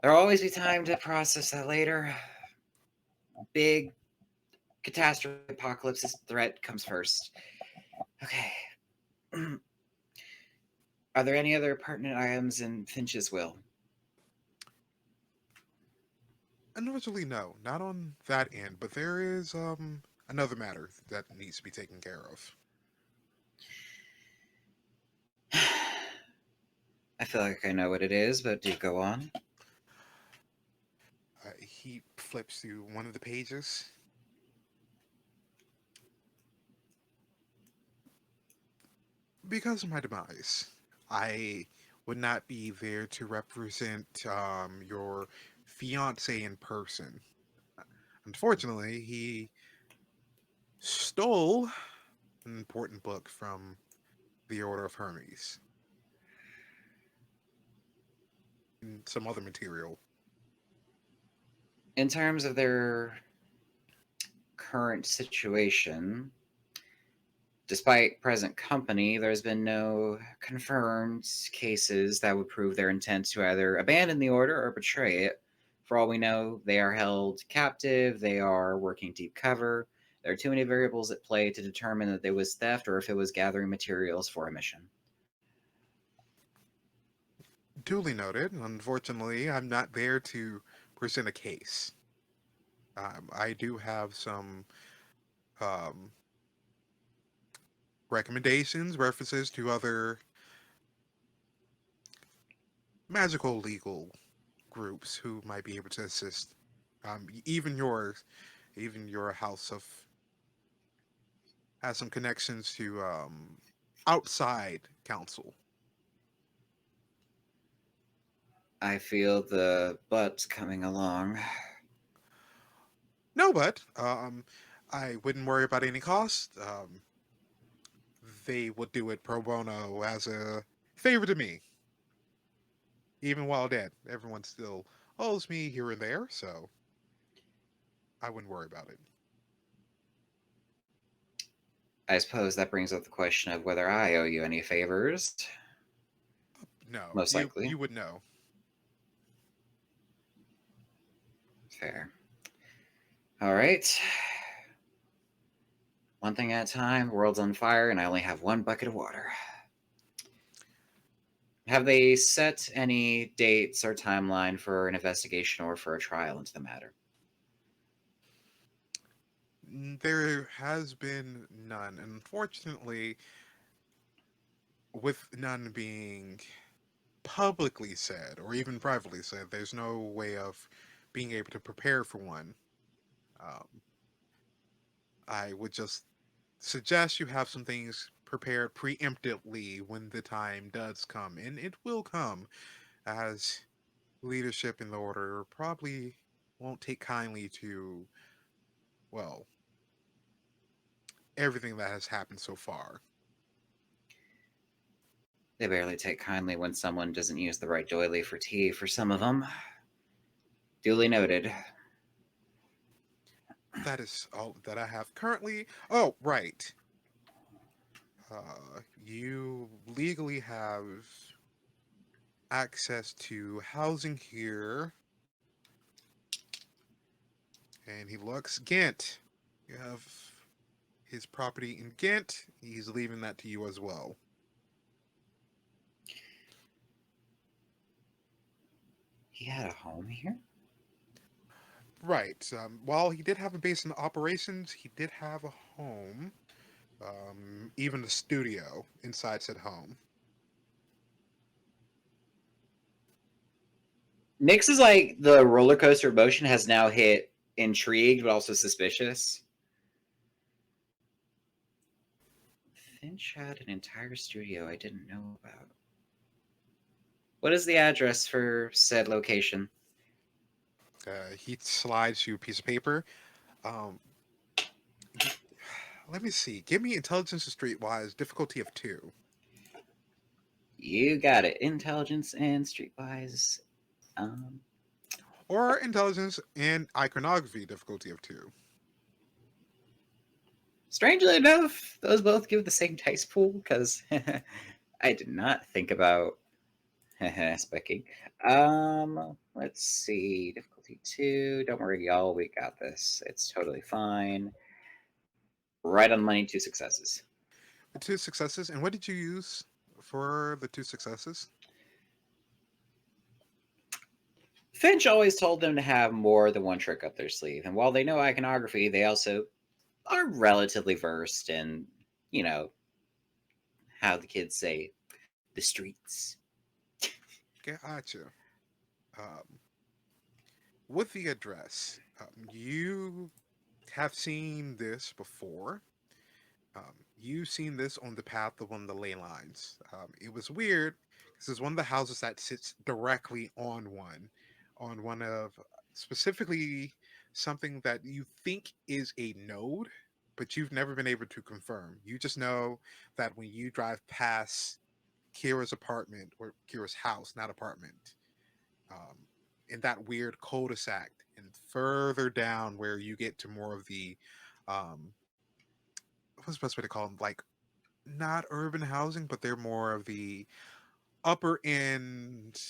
There'll always be time to process that later. Big catastrophe apocalypse threat comes first. Okay. Are there any other pertinent items in Finch's will? Unfortunately, no, not on that end. But there is another matter that needs to be taken care of. I feel like I know what it is, but do go on. He flips through one of the pages. Because of my demise, I would not be there to represent your fiance in person. Unfortunately, he stole an important book from the Order of Hermes and some other material. In terms of their current situation, despite present company, there's been no confirmed cases that would prove their intent to either abandon the order or betray it. For all we know, they are held captive, they are working deep cover. There are too many variables at play to determine that it was theft or if it was gathering materials for a mission. Duly noted. Unfortunately, I'm not there to present a case. I do have some um, recommendations, references to other magical legal groups who might be able to assist. Even yours, even your house of has some connections to outside counsel. I feel the butts coming along. No, but I wouldn't worry about any cost. They would do it pro bono as a favor to me. Even while dead, everyone still owes me here and there, so I wouldn't worry about it. I suppose that brings up the question of whether I owe you any favors. No, Most you likely. would know. Fair. All right. One thing at a time, the world's on fire, and I only have one bucket of water. Have they set any dates or timeline for an investigation or for a trial into the matter? There has been none. Unfortunately, with none being publicly said or even privately said, there's no way of being able to prepare for one. Um, I would just suggest you have some things prepared preemptively when the time does come, and it will come, as leadership in the order probably won't take kindly to, well, everything that has happened so far. They barely take kindly when someone doesn't use the right doily for tea for some of them. Duly noted. That is all that I have currently. Oh, right. You legally have access to housing here, and he looks Ghent. You have his property in Ghent. He's leaving that to you as well. He had a home here? Right. While he did have a base in operations, he did have a home, even a studio inside said home. Nyx is like the roller coaster emotion has now hit intrigued, but also suspicious. Finch had an entire studio I didn't know about. What is the address for said location? He slides you a piece of paper. Um, Let me see. Give me intelligence and streetwise difficulty of 2. You got it. Intelligence and streetwise. Or intelligence and iconography difficulty of 2. Strangely enough, those both give the same dice pool because I did not think about specking. Let's see. Difficulty 2. Don't worry, y'all. We got this. It's totally fine. Right on the money, 2 successes. The 2 successes. And what did you use for the 2 successes? Finch always told them to have more than one trick up their sleeve. And while they know iconography, they also are relatively versed in, you know, how the kids say, the streets. Gotcha. Um, with the address, you have seen this before. You've seen this on the path of one of the ley lines. It was weird because it's one of the houses that sits directly on one of specifically something that you think is a node, but you've never been able to confirm. You just know that when you drive past Kira's apartment or Kira's house, not apartment, um, in that weird cul-de-sac, and further down where you get to more of the um, what's the best way to call them? Like not urban housing, but they're more of the upper end,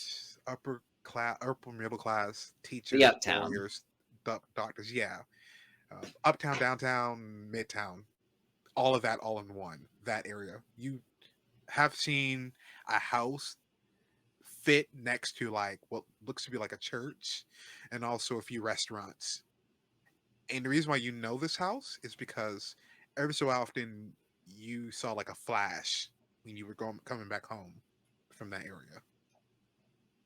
upper class, upper middle class The teachers, uptown. lawyers, doctors. Yeah, uptown, downtown, midtown, all of that, all in one. That area. You have seen a house fit next to like what looks to be like a church, and also a few restaurants. And the reason why you know this house is because every so often you saw like a flash when you were going coming back home from that area.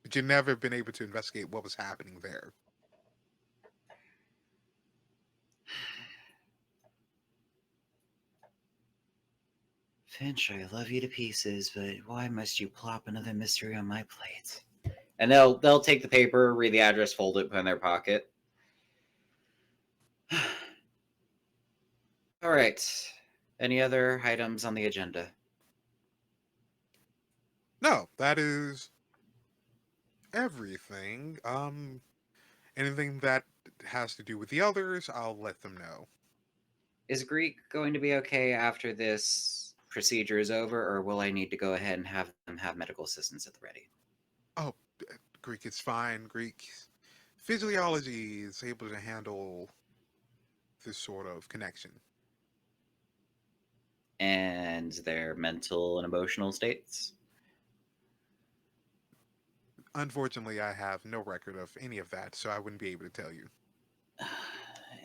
But you've never been able to investigate what was happening there. Finch, I love you to pieces, but why must you plop another mystery on my plate? And they'll take the paper, read the address, fold it, put it in their pocket. All right. Any other items on the agenda? No, that is everything. Anything that has to do with the others, I'll let them know. Is Greek going to be okay after this procedure is over, or will I need to go ahead and have them have medical assistance at the ready? Oh, Greek is fine. Greek physiology is able to handle this sort of connection. And their mental and emotional states? Unfortunately, I have no record of any of that, so I wouldn't be able to tell you.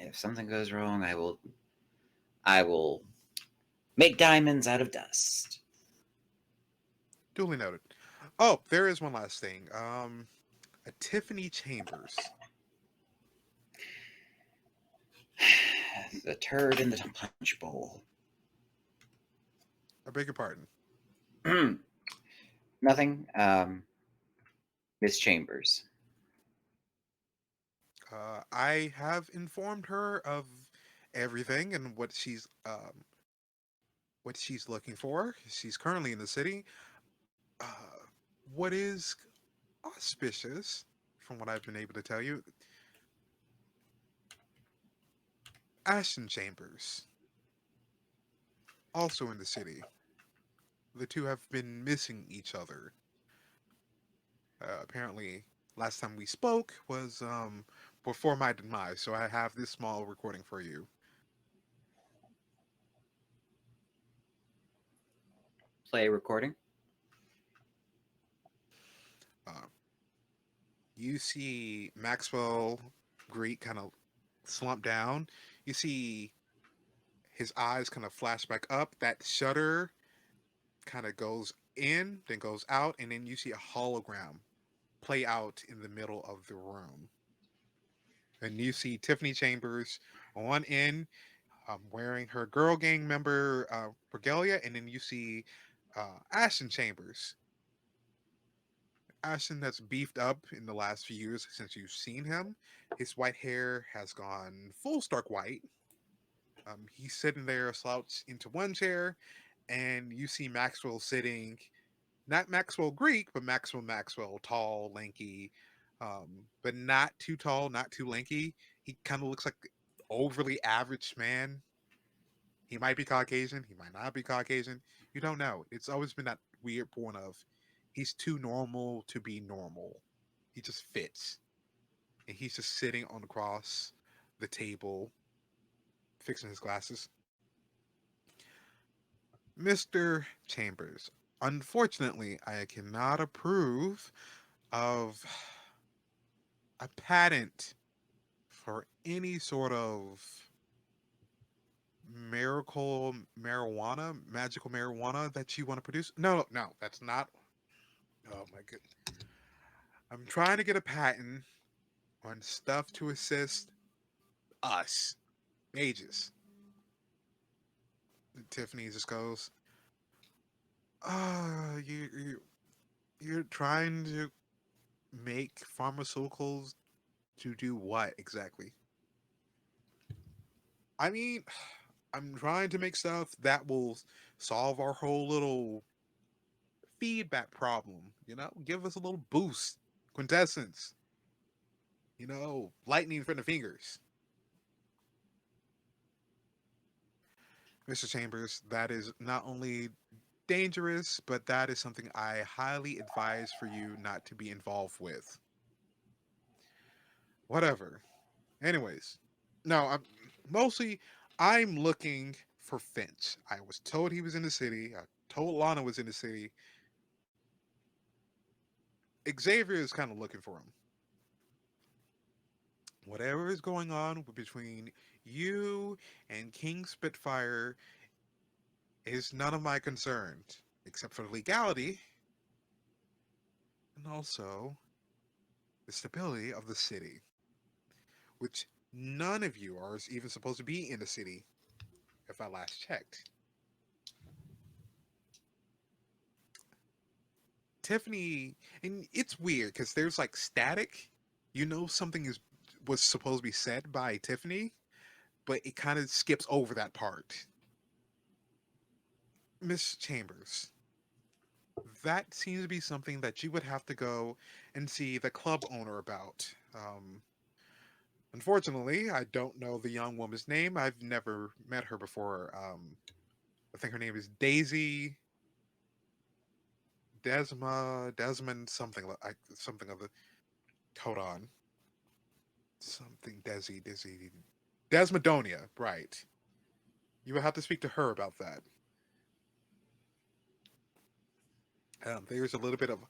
If something goes wrong, I will make diamonds out of dust. Duly noted. Oh, there is one last thing. A Tiffany Chambers. The turd in the punch bowl. I beg your pardon. Nothing. Miss Chambers. I have informed her of everything and what she's looking for. She's currently in the city. What is auspicious, from what I've been able to tell you, Ashen Chambers, also in the city. The two have been missing each other. Apparently, last time we spoke was before my demise, so I have this small recording for you. Play recording. Uh, you see Maxwell Greek kind of slump down. You see his eyes kind of flash back up. That shutter kind of goes in, then goes out, and then you see a hologram play out in the middle of the room. And you see Tiffany Chambers on one end, wearing her girl gang member regalia, and then you see Ashton Chambers. Ashton that's beefed up in the last few years since you've seen him. His white hair has gone full stark white. He's sitting there slouched into one chair, and you see Maxwell sitting, not Maxwell Greek, but Maxwell, tall, lanky, but not too tall, not too lanky. He kind of looks like overly average man. He might be Caucasian, he might not be Caucasian. You don't know. It's always been that weird point of he's too normal to be normal. He just fits. And he's just sitting on across the table, fixing his glasses. Mr. Chambers, unfortunately, I cannot approve of a patent for any sort of magical marijuana that you want to produce. No, no, that's not. Oh my god. I'm trying to get a patent on stuff to assist us, mages. And Tiffany just goes, you're trying to make pharmaceuticals to do what exactly? I mean, I'm trying to make stuff that will solve our whole little feedback problem, give us a little boost, quintessence, lightning from the fingers. Mr. Chambers, that is not only dangerous, but that is something I highly advise for you not to be involved with. Whatever. Anyways, no, I'm looking for Finch. I was told he was in the city. I told Lana was in the city. Xavier is kind of looking for him. Whatever is going on between you and King Spitfire is none of my concern, except for the legality and also the stability of the city, which none of you are even supposed to be in the city, if I last checked. Tiffany, and it's weird because there's like static. Something was supposed to be said by Tiffany, but it kind of skips over that part. Miss Chambers, that seems to be something that you would have to go and see the club owner about. Unfortunately, I don't know the young woman's name. I've never met her before. I think her name is Daisy Desmond, something of the. Hold on, something Desmodonia, right? You will have to speak to her about that. There's a little bit of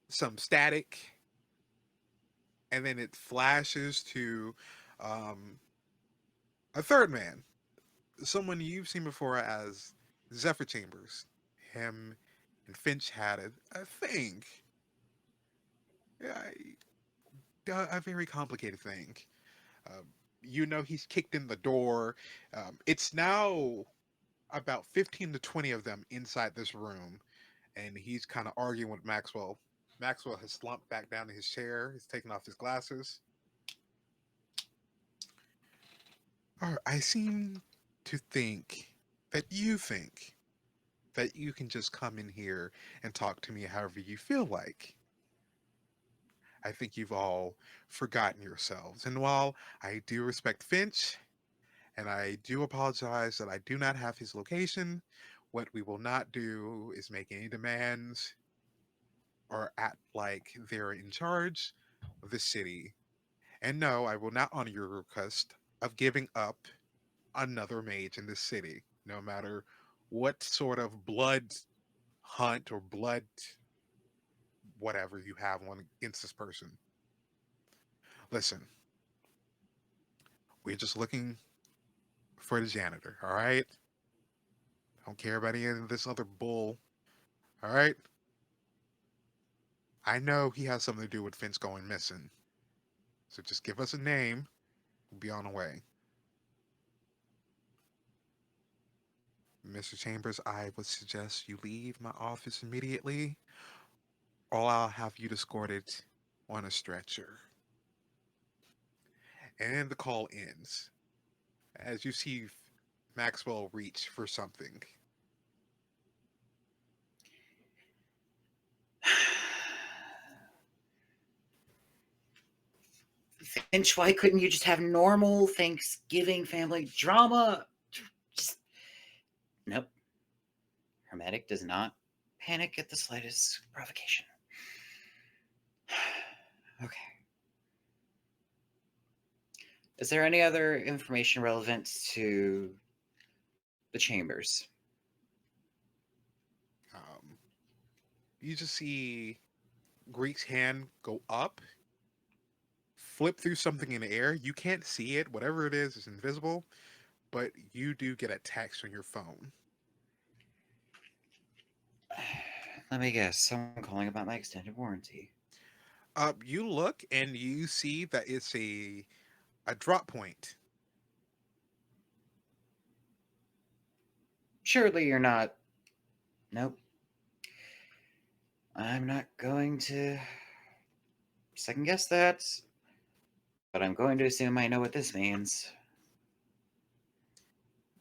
some static, and then it flashes to um, a third man, someone you've seen before as Zephyr Chambers. Him and Finch had a thing, a very complicated thing. Um, he's kicked in the door. It's now. about 15 to 20 of them inside this room, and he's kind of arguing with Maxwell. Maxwell has slumped back down in his chair. He's taken off his glasses. I seem to think that you can just come in here and talk to me however you feel like. I think you've all forgotten yourselves. And while I do respect Finch, and I do apologize that I do not have his location, what we will not do is make any demands or act like they're in charge of the city. And no, I will not honor your request of giving up another mage in this city, no matter what sort of blood hunt or blood whatever you have on against this person. Listen, we're just looking for the janitor, all right? Don't care about any of this other bull, all right? I know he has something to do with Finch going missing. So just give us a name, we'll be on the way. Mr. Chambers, I would suggest you leave my office immediately, or I'll have you escorted on a stretcher. And the call ends as you see Maxwell reach for something. Finch, why couldn't you just have normal Thanksgiving family drama? Just nope. Hermetic does not panic at the slightest provocation. Okay. Is there any other information relevant to the chambers? Um, you just see Greek's hand go up, flip through something in the air. You can't see it. Whatever it is invisible, but you do get a text on your phone. Let me guess. Someone calling about my extended warranty. You look and you see that it's a drop point. Surely you're not. Nope. I'm not going to second guess that, but I'm going to assume I know what this means.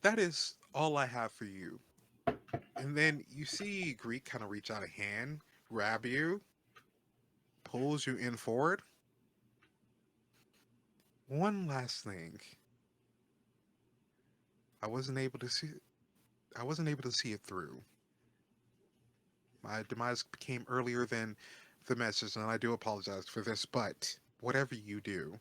That is all I have for you. And then you see Greek kind of reach out a hand, grab you, pulls you in forward. One last thing. I wasn't able to see I wasn't able to see it through. My demise came earlier than the message, and I do apologize for this, but whatever you do.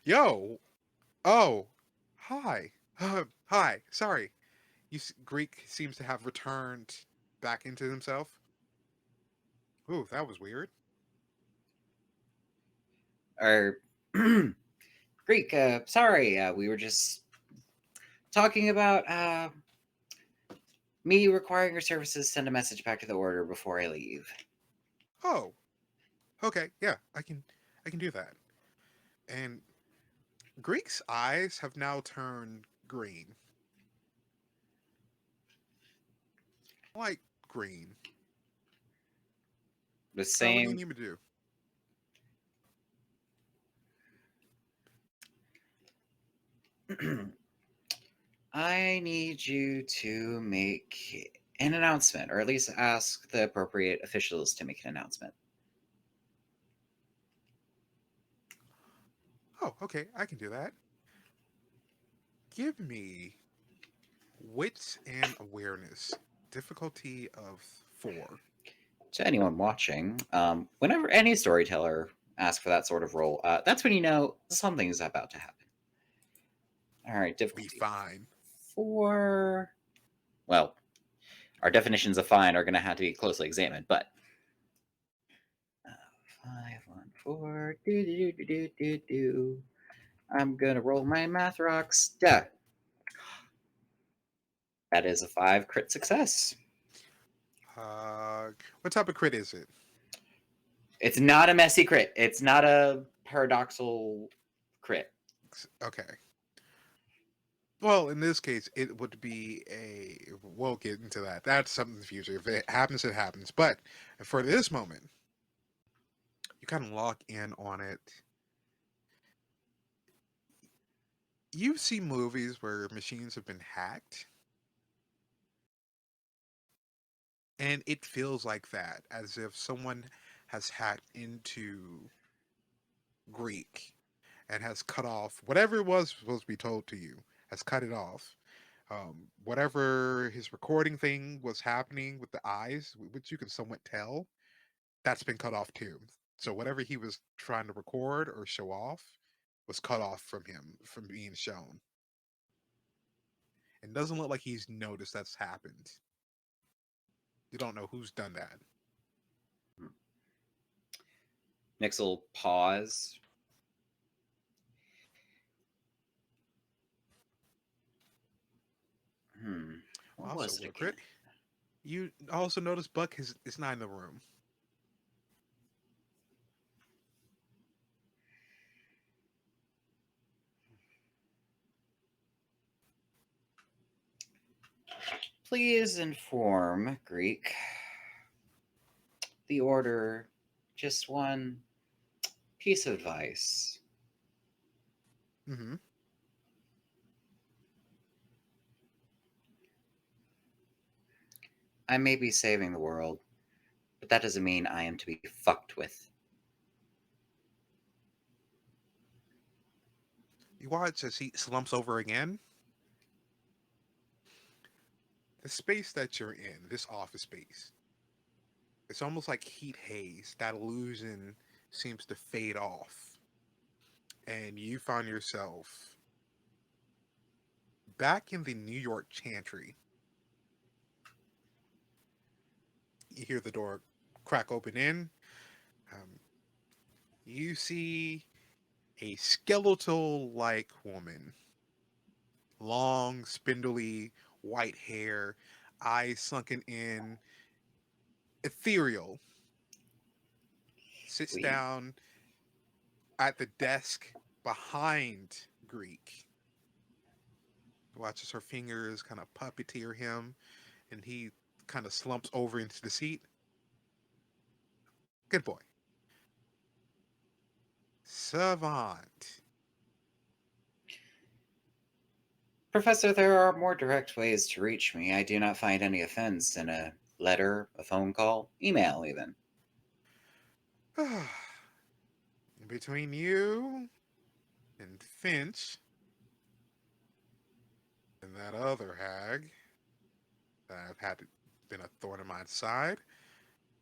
Yo! Oh! Hi! Hi! Sorry. Greek seems to have returned back into himself. Ooh, that was weird. Or Greek, sorry, we were just talking about me requiring your services. Send a message back to the order before I leave. Oh, okay, yeah, I can do that. And Greek's eyes have now turned green. Like green. The What do you same. need me to do? I need you to make an announcement, or at least ask the appropriate officials to make an announcement. Oh, okay, I can do that. Give me wits and awareness. Difficulty of 4. To anyone watching, whenever any storyteller asks for that sort of role, that's when you know something is about to happen. All right, Be difficulty fine. 4. Well, our definitions of fine are going to have to be closely examined, but 514. Do. I'm going to roll my math rocks. Duh. That is a 5 crit success. What type of crit is it? It's not a messy crit. It's not a paradoxal crit. Okay. Well, in this case, it would be a. We'll get into that. That's something in the future. If it happens, it happens. But for this moment, you kind of lock in on it. You see movies where machines have been hacked, and it feels like that, as if someone has hacked into Greek and has cut off whatever it was supposed to be told to you, has cut it off. Whatever his recording thing was happening with the eyes, which you can somewhat tell, that's been cut off too. So whatever he was trying to record or show off was cut off from him from being shown. It doesn't look like he's noticed that's happened. You don't know who's done that. Nix will pause. What Also, was it real again? quick, you also notice Buck is not in the room. Please inform Greek the order just one piece of advice. Mm-hmm. I may be saving the world, but that doesn't mean I am to be fucked with. You watch as he slumps over again. The space that you're in, this office space, it's almost like heat haze. That illusion seems to fade off. And you find yourself back in the New York Chantry. You hear the door crack open in. Um, you see a skeletal like woman, long, spindly, white hair, eyes sunken in, ethereal, sits We down at the desk behind Greek. Watches her fingers kind of puppeteer him, and he kind of slumps over into the seat. Good boy. Savant. Professor, there are more direct ways to reach me. I do not find any offense in a letter, a phone call, email, even. Between you and Finch and that other hag that I've had been a thorn in my side,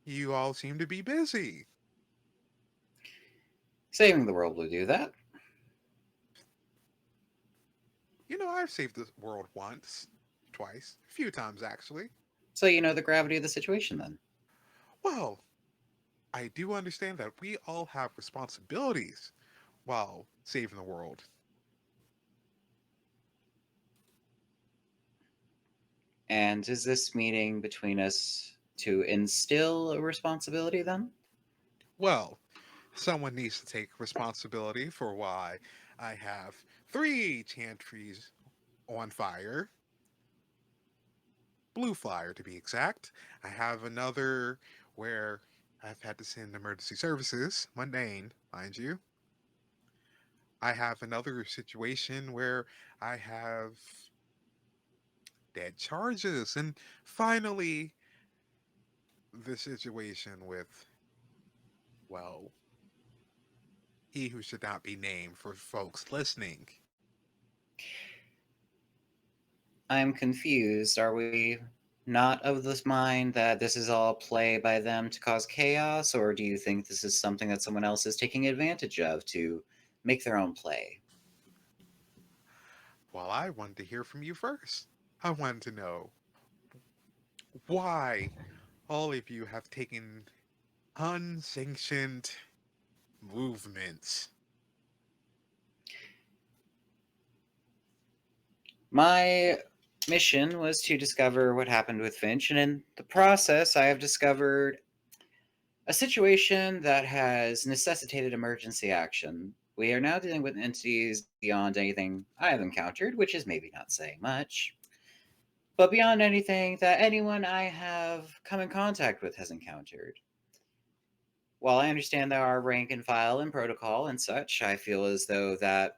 you all seem to be busy. Saving the world will do that. You know, I've saved the world once, twice, a few times actually. So you know the gravity of the situation then. Well, I do understand that we all have responsibilities while saving the world. And is this meeting between us to instill a responsibility then? Well, someone needs to take responsibility for why I have three chantries on fire, blue fire to be exact. I have another where I've had to send emergency services, mundane, mind you. I have another situation where I have dead charges. And finally, the situation with, well, he who should not be named for folks listening. I'm confused. Are we not of this mind that this is all play by them to cause chaos, or do you think this is something that someone else is taking advantage of to make their own play? Well, I wanted to hear from you first. I wanted to know why all of you have taken unsanctioned movements. My mission was to discover what happened with Finch, and in the process, I have discovered a situation that has necessitated emergency action, We are now dealing with entities beyond anything I have encountered, which is maybe not saying much, but beyond anything that anyone I have come in contact with has encountered. While I understand there are rank and file and protocol and such, I feel as though that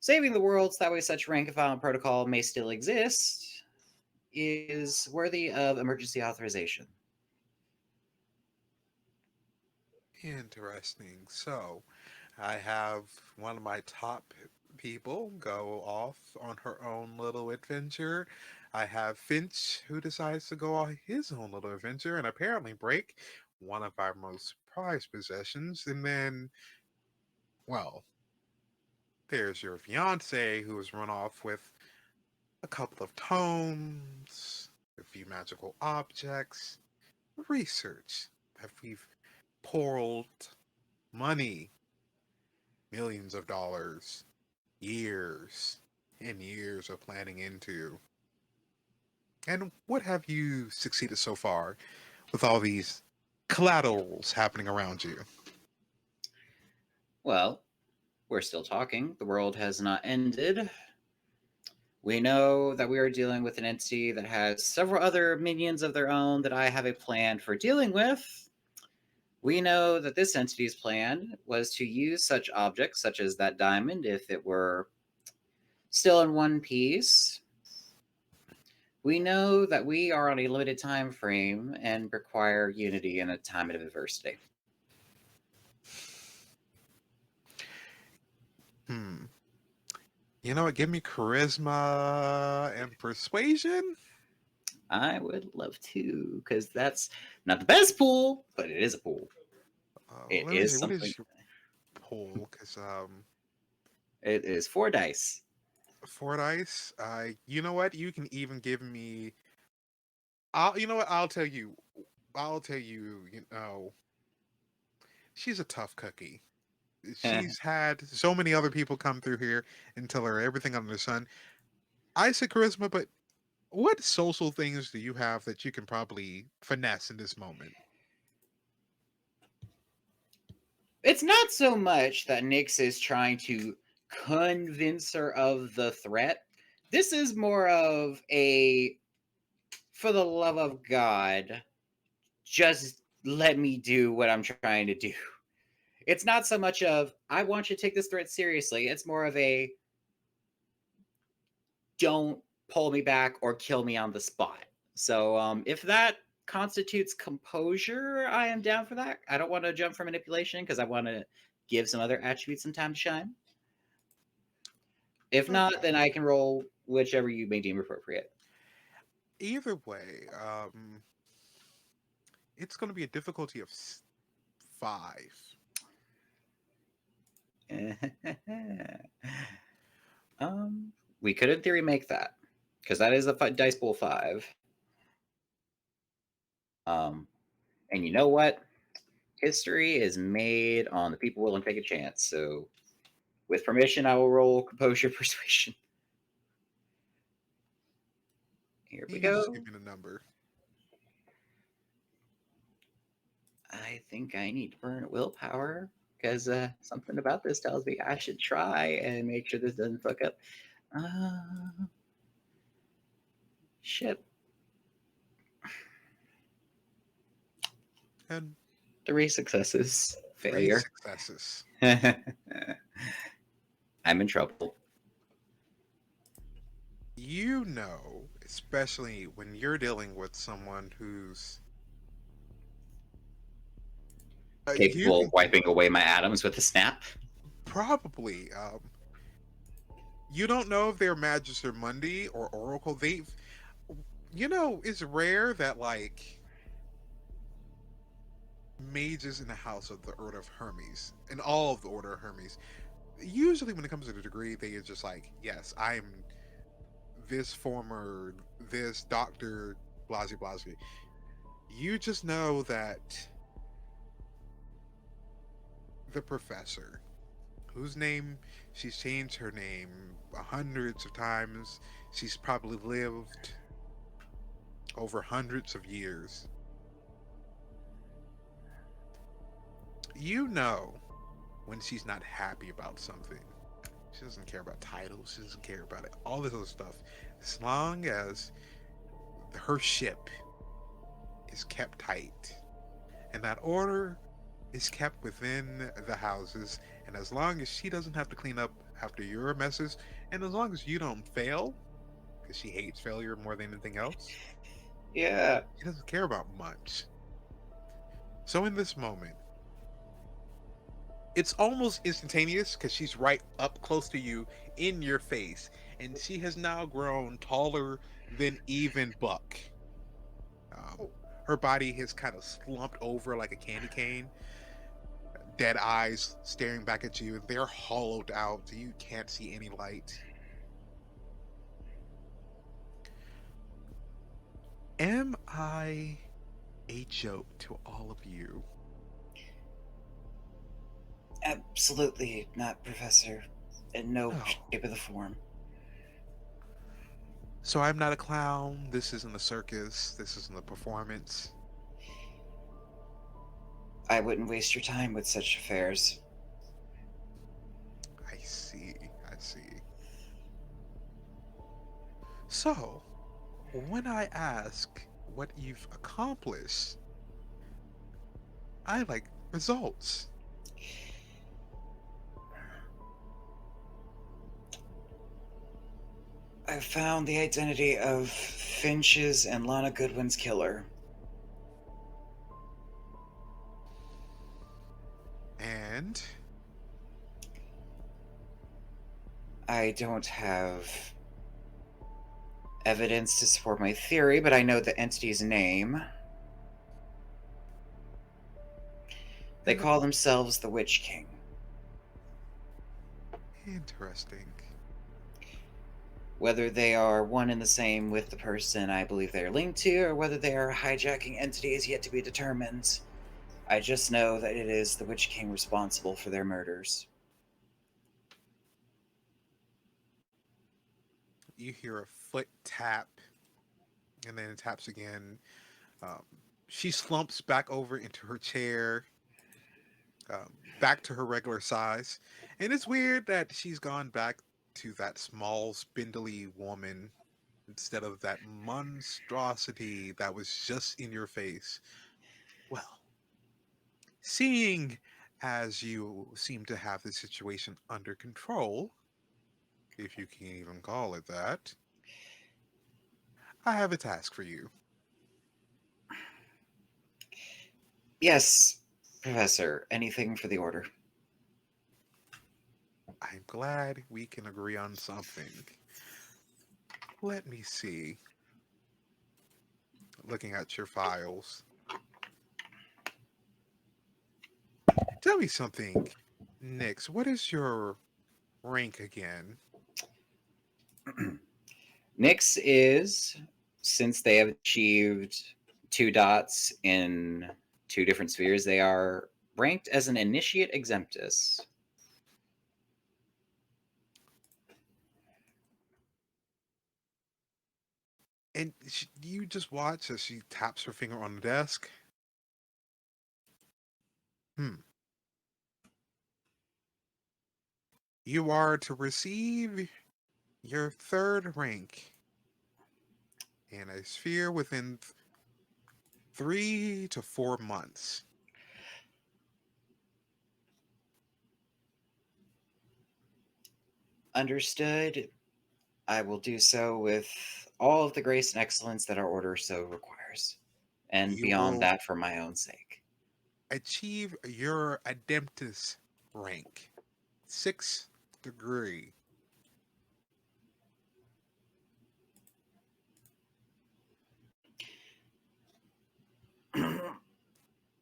saving the world so that way such rank and file and protocol may still exist is worthy of emergency authorization. Interesting. So, I have one of my top people go off on her own little adventure. I have Finch who decides to go on his own little adventure and apparently break one of our most prized possessions. And then, well, there's your fiance who has run off with a couple of tomes, a few magical objects, research that we've poured money, millions of dollars, years and years of planning into. And what have you succeeded so far with all these collaterals happening around you? Well, we're still talking. The world has not ended. We know that we are dealing with an entity that has several other minions of their own that I have a plan for dealing with. We know that this entity's plan was to use such objects, such as that diamond, if it were still in one piece. We know that we are on a limited time frame and require unity in a time of adversity. Hmm. You know what? Give me charisma and persuasion. I would love to, because that's not the best pool, but it is a pool. It Let me see. is What something. is your poll? Because It is 4 dice. 4 dice. You know what? You can even give me. I'll. You know what? I'll tell you. I'll tell you. You know, she's a tough cookie. She's had so many other people come through here and tell her everything under the sun. I said charisma, but what social things do you have that you can probably finesse in this moment? It's not so much that Nyx is trying to convince her of the threat. This is more of a, for the love of God, just let me do what I'm trying to do. It's not so much of, I want you to take this threat seriously. It's more of a, don't pull me back or kill me on the spot. So if that constitutes composure, I am down for that. I don't want to jump for manipulation because I want to give some other attributes some time to shine. If not, Okay. then I can roll whichever you may deem appropriate. Either way, it's going to be a difficulty of 5. We could, in theory, make that because that is a dice pool 5. And you know what? History is made on the people willing to take a chance. So, with permission, I will roll composure persuasion. Here we You can just go. give me the number. I think I need to burn willpower because something about this tells me I should try and make sure this doesn't fuck up. Shit. And 3 successes. 3 Failure. successes. I'm in trouble. You know, especially when you're dealing with someone who's you Capable can of wiping away my atoms with a snap. probably you don't know if they're Magister Mundi or Oracle. They've it's rare that like mages in the house of the Order of Hermes, in all of the Order of Hermes, usually when it comes to the degree, they are just like, yes, I'm this former, this doctor, blasey blasey. You just know that the professor, whose name she's changed her name hundreds of times, she's probably lived over hundreds of years. You know when she's not happy about something. She doesn't care about titles. She doesn't care about it. All this other stuff. As long as her ship is kept tight and that order is kept within the houses, and as long as she doesn't have to clean up after your messes, and as long as you don't fail, because she hates failure more than anything else, Yeah. she doesn't care about much. So in this moment, it's almost instantaneous because she's right up close to you in your face, and she has now grown taller than even Buck. Um, her body has kind of slumped over like a candy cane, dead eyes staring back at you. They're hollowed out. You can't see any light. Am I a joke to all of you? Absolutely not, Professor. In no Oh. shape of the form. So I'm not a clown. This isn't a circus. This isn't a performance. I wouldn't waste your time with such affairs. I see. I see. So, when I ask what you've accomplished, I like results. I found the identity of Finch's and Lana Goodwin's killer. And I don't have evidence to support my theory, but I know the entity's name. They call themselves the Witch King. interesting. Whether they are one and the same with the person I believe they are linked to, or whether they are a hijacking entity is yet to be determined. I just know that it is the Witch King responsible for their murders. You hear a foot tap, and then it taps again. Um, she slumps back over into her chair, back to her regular size. And it's weird that she's gone back to that small, spindly woman instead of that monstrosity that was just in your face. Well, seeing as you seem to have the situation under control, if you can even call it that, I have a task for you. Yes, Professor, anything for the Order. I'm glad we can agree on something. Let me see. Looking at your files. Tell me something, Nix. What is your rank again? Nyx is, since they have achieved 2 dots in 2 different spheres, they are ranked as an Initiate Exemptus. And you just watch as she taps her finger on the desk. Hmm. You are to receive your third rank in a sphere within 3 to 4 months. Understood. I will do so with all of the grace and excellence that our order so requires, and You beyond will that for my own sake. achieve your Ademptus rank, 6th degree.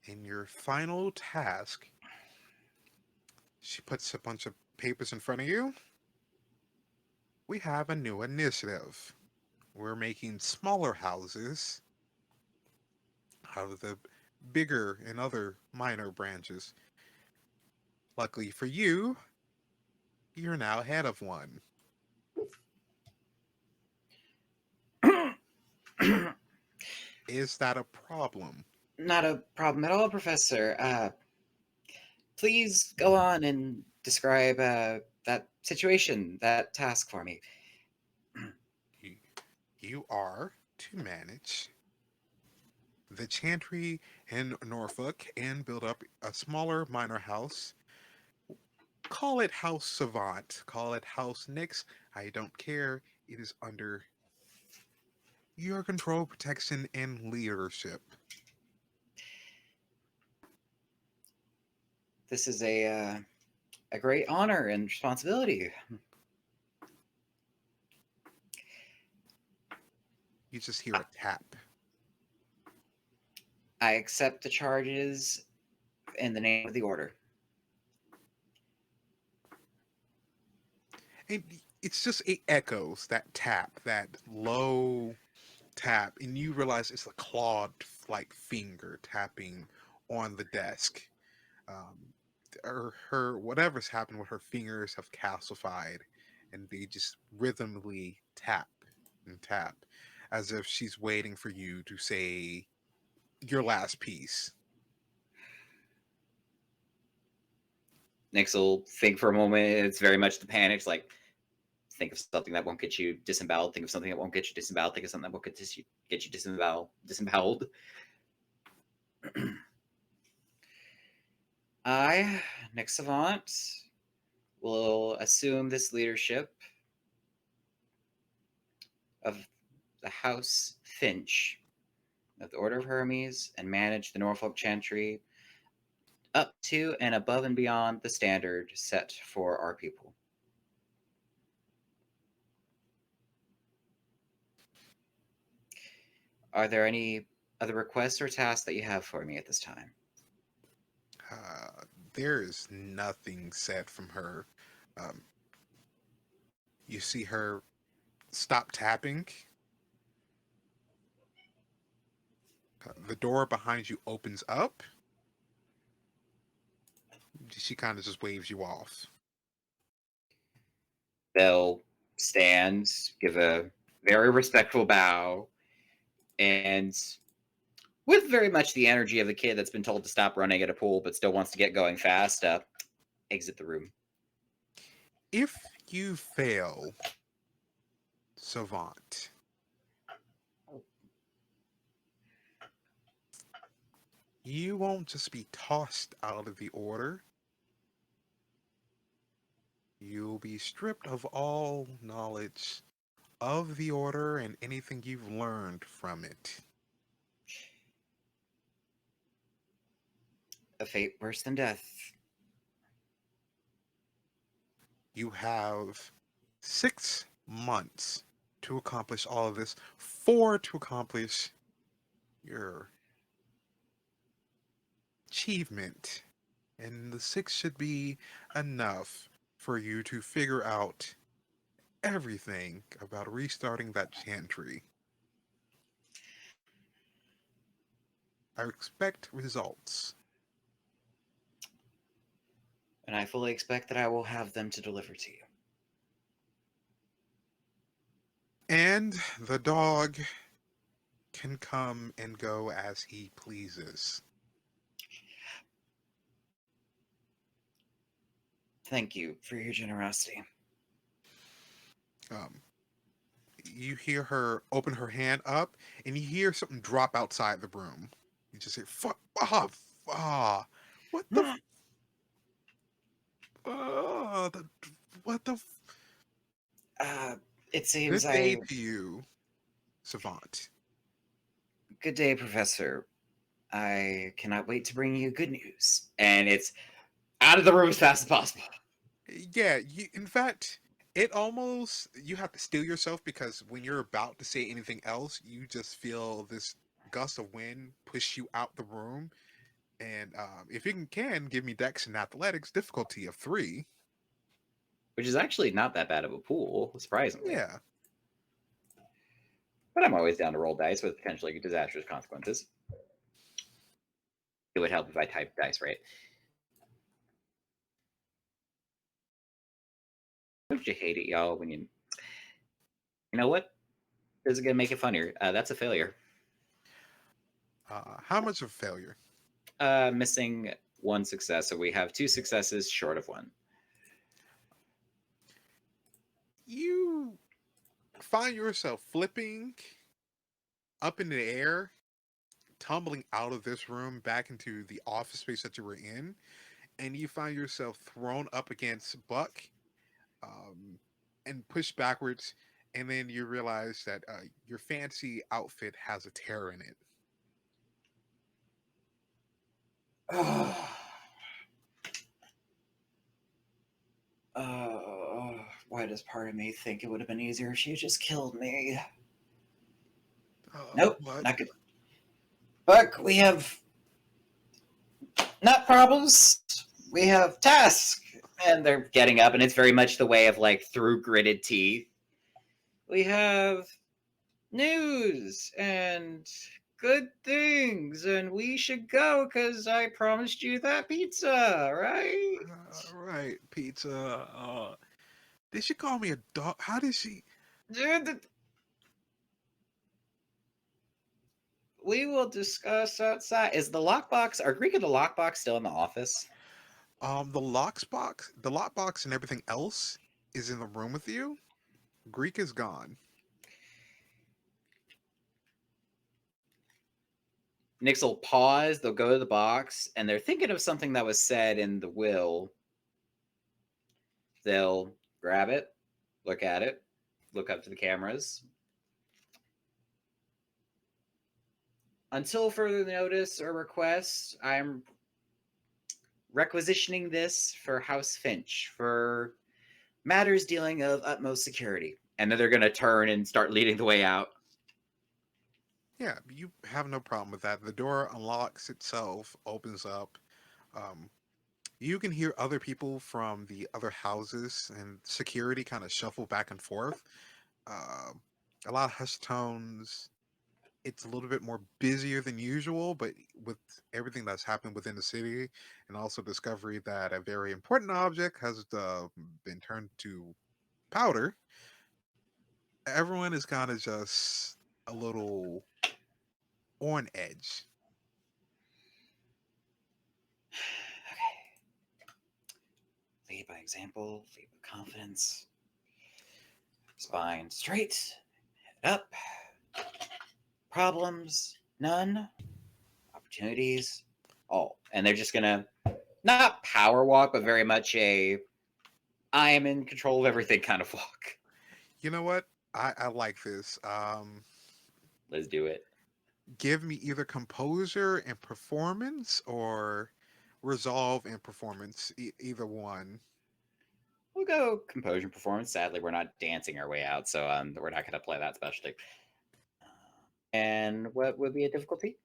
In your final task, she puts a bunch of papers in front of you. We have a new initiative. We're making smaller houses out of the bigger and other minor branches. Luckily for you, you're now head of one. Is that a problem? Not a problem at all, Professor. Please go on and describe that situation, that task for me. You, you are to manage the chantry in Norfolk and build up a smaller minor house. Call it House Savant, call it House Nix. I don't care. It is under your control, protection, and leadership. This is a great honor and responsibility. You just hear a tap. I accept the charges in the name of the order. And it echoes that tap, that low tap, and you realize it's a clawed like finger tapping on the desk. Um, or her whatever's happened with her fingers have calcified, and they just rhythmically tap and tap, as if she's waiting for you to say your last piece. Nix will think for a moment. It's very much the panic. It's like, think of something that won't get you disemboweled. Think of something that won't get you disemboweled. Think of something that won't get you disemboweled. I, Nix Savant, will assume this leadership of the House Finch of the Order of Hermes and manage the Norfolk Chantry up to and above and beyond the standard set for our people. Are there any other requests or tasks that you have for me at this time? Uh, there is nothing said from her. Um, you see her stop tapping. The door behind you opens up. She kind of just waves you off. They'll stand, give a very respectful bow, and with very much the energy of the kid that's been told to stop running at a pool but still wants to get going fast, exit the room. If you fail, Savant, you won't just be tossed out of the order. You'll be stripped of all knowledge of the order and anything you've learned from it. A fate worse than death. You have 6 months to accomplish all of this, 4 to accomplish your achievement. And the 6 should be enough for you to figure out everything about restarting that chantry. I expect results. And I fully expect that I will have them to deliver to you. And the dog can come and go as he pleases. Thank you for your generosity. Um, you hear her open her hand up, and you hear something drop outside the room. You just hear, "Fuck, what the, the, what the." It seems Good day to you, Savant. Good day, Professor. I cannot wait to bring you good news. And it's out of the room as fast as possible. Yeah, in fact, it almost you have to steel yourself because when you're about to say anything else, you just feel this gust of wind push you out the room. And if you can give me Dex and Athletics, difficulty of 3. Which is actually not that bad of a pool, surprisingly. Yeah. But I'm always down to roll dice with potentially disastrous consequences. It would help if I typed dice right. Don't you hate it, y'all, when you know what? This is gonna make it funnier. That's a failure. How much of a failure? Missing 1 success. So we have 2 successes short of 1. You find yourself flipping up in the air, tumbling out of this room back into the office space that you were in, and you find yourself thrown up against Buck, um, and pushed backwards. And then you realize that your fancy outfit has a tear in it. Why does part of me think it would have been easier if she just killed me? Uh, Nope, what? not good. Buck, we have not problems. We have tasks. And they're getting up, and it's very much the way of like through gritted teeth. We have news and good things, and we should go because I promised you that pizza, right? Right, pizza. Did she call me a dog? How did she? We will discuss outside. Is the lockbox, are Greek and the lockbox still in the office? The lockbox, and everything else is in the room with you. Greek is gone. Nyx will pause, they'll go to the box, and they're thinking of something that was said in the will. They'll grab it, look at it, look up to the cameras. Until further notice or request, I'm requisitioning this for House Finch for matters dealing of utmost security. And then they're going to turn and start leading the way out. Yeah, you have no problem with that. The door unlocks itself, opens up. Um, you can hear other people from the other houses and security kind of shuffle back and forth. Uh, a lot of hushed tones. It's a little bit more busier than usual, but with everything that's happened within the city, and also discovery that a very important object has been turned to powder, everyone is kind of just a little on edge. Okay. Lead by example, lead with confidence. Spine straight, head up. Problems, none. Opportunities, all. And they're just going to not power walk, but very much a I am in control of everything kind of walk. You know what? I like this. Let's do it. Give me either composure and performance or resolve and performance. Either one. We'll go composure performance. Sadly, we're not dancing our way out, so we're not going to play that specialty. And what would be a difficulty?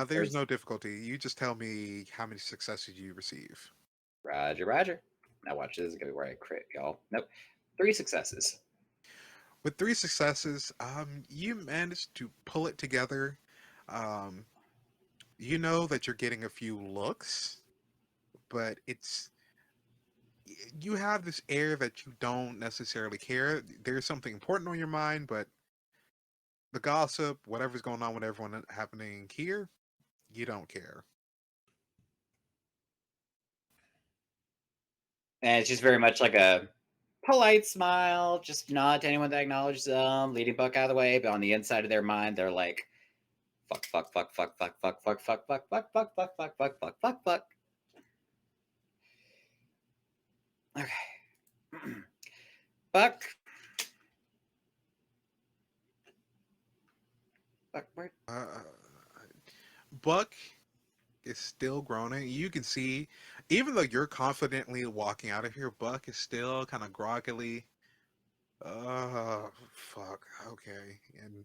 There's no difficulty. You just tell me how many successes you receive. Roger, Roger. Now watch, this is going to be where I crit, y'all. Nope. 3 successes. With 3 successes, you managed to pull it together. Um, you know that you're getting a few looks, but you have this air that you don't necessarily care. There's something important on your mind, but the gossip, whatever's going on with everyone happening here, you don't care. And it's just very much like a polite smile, just nod to anyone that acknowledges them, leading Buck out of the way, but on the inside of their mind, they're like, fuck, fuck, fuck, fuck, fuck, fuck, fuck, fuck, fuck, fuck, fuck, fuck, fuck, fuck, fuck, fuck, fuck. Okay. Buck. Buck, where? Buck is still groaning. You can see, even though you're confidently walking out of here, Buck is still kind of groggily. Fuck. Okay. And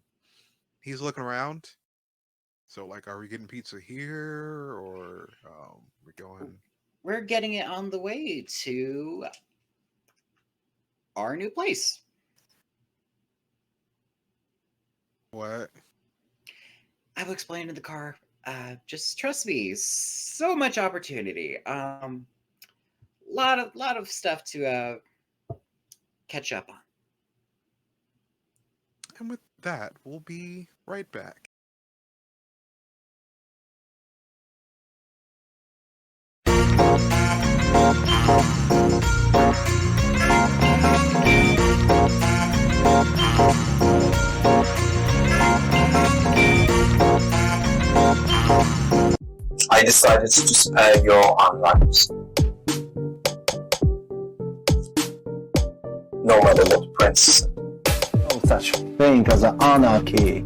he's looking around. So, like, are we getting pizza here, or we're going? We're getting it on the way to our new place. What? I will explain in the car. Just trust me. So much opportunity. Lot of stuff to catch up on. And with that, we'll be right back. decided to spare your own lives. No matter what Prince. No such thing as an anarchy.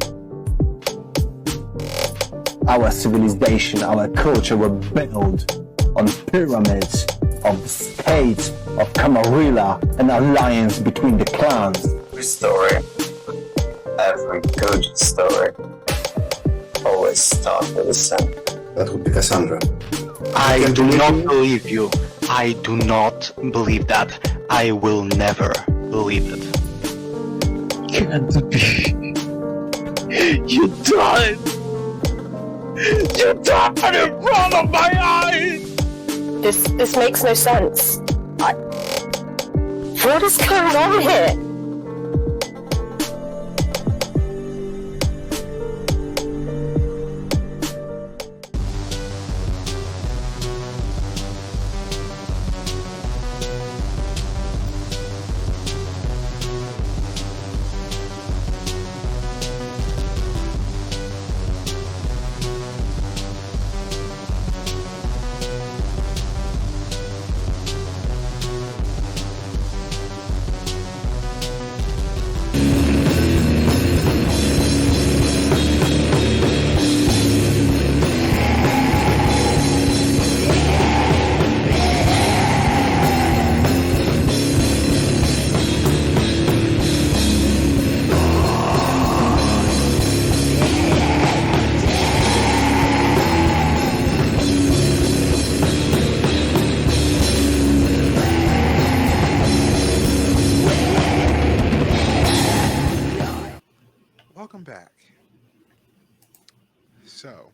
Our civilization, our culture were built on pyramids of the state of Camarilla, an alliance between the clans. Every story, every good story, always starts with a sin. That would be Cassandra. I do not believe you. I do not believe that. I will never believe it. Can't be. You died! You died in front of my eyes! This makes no sense. What is going on here? Welcome back. So,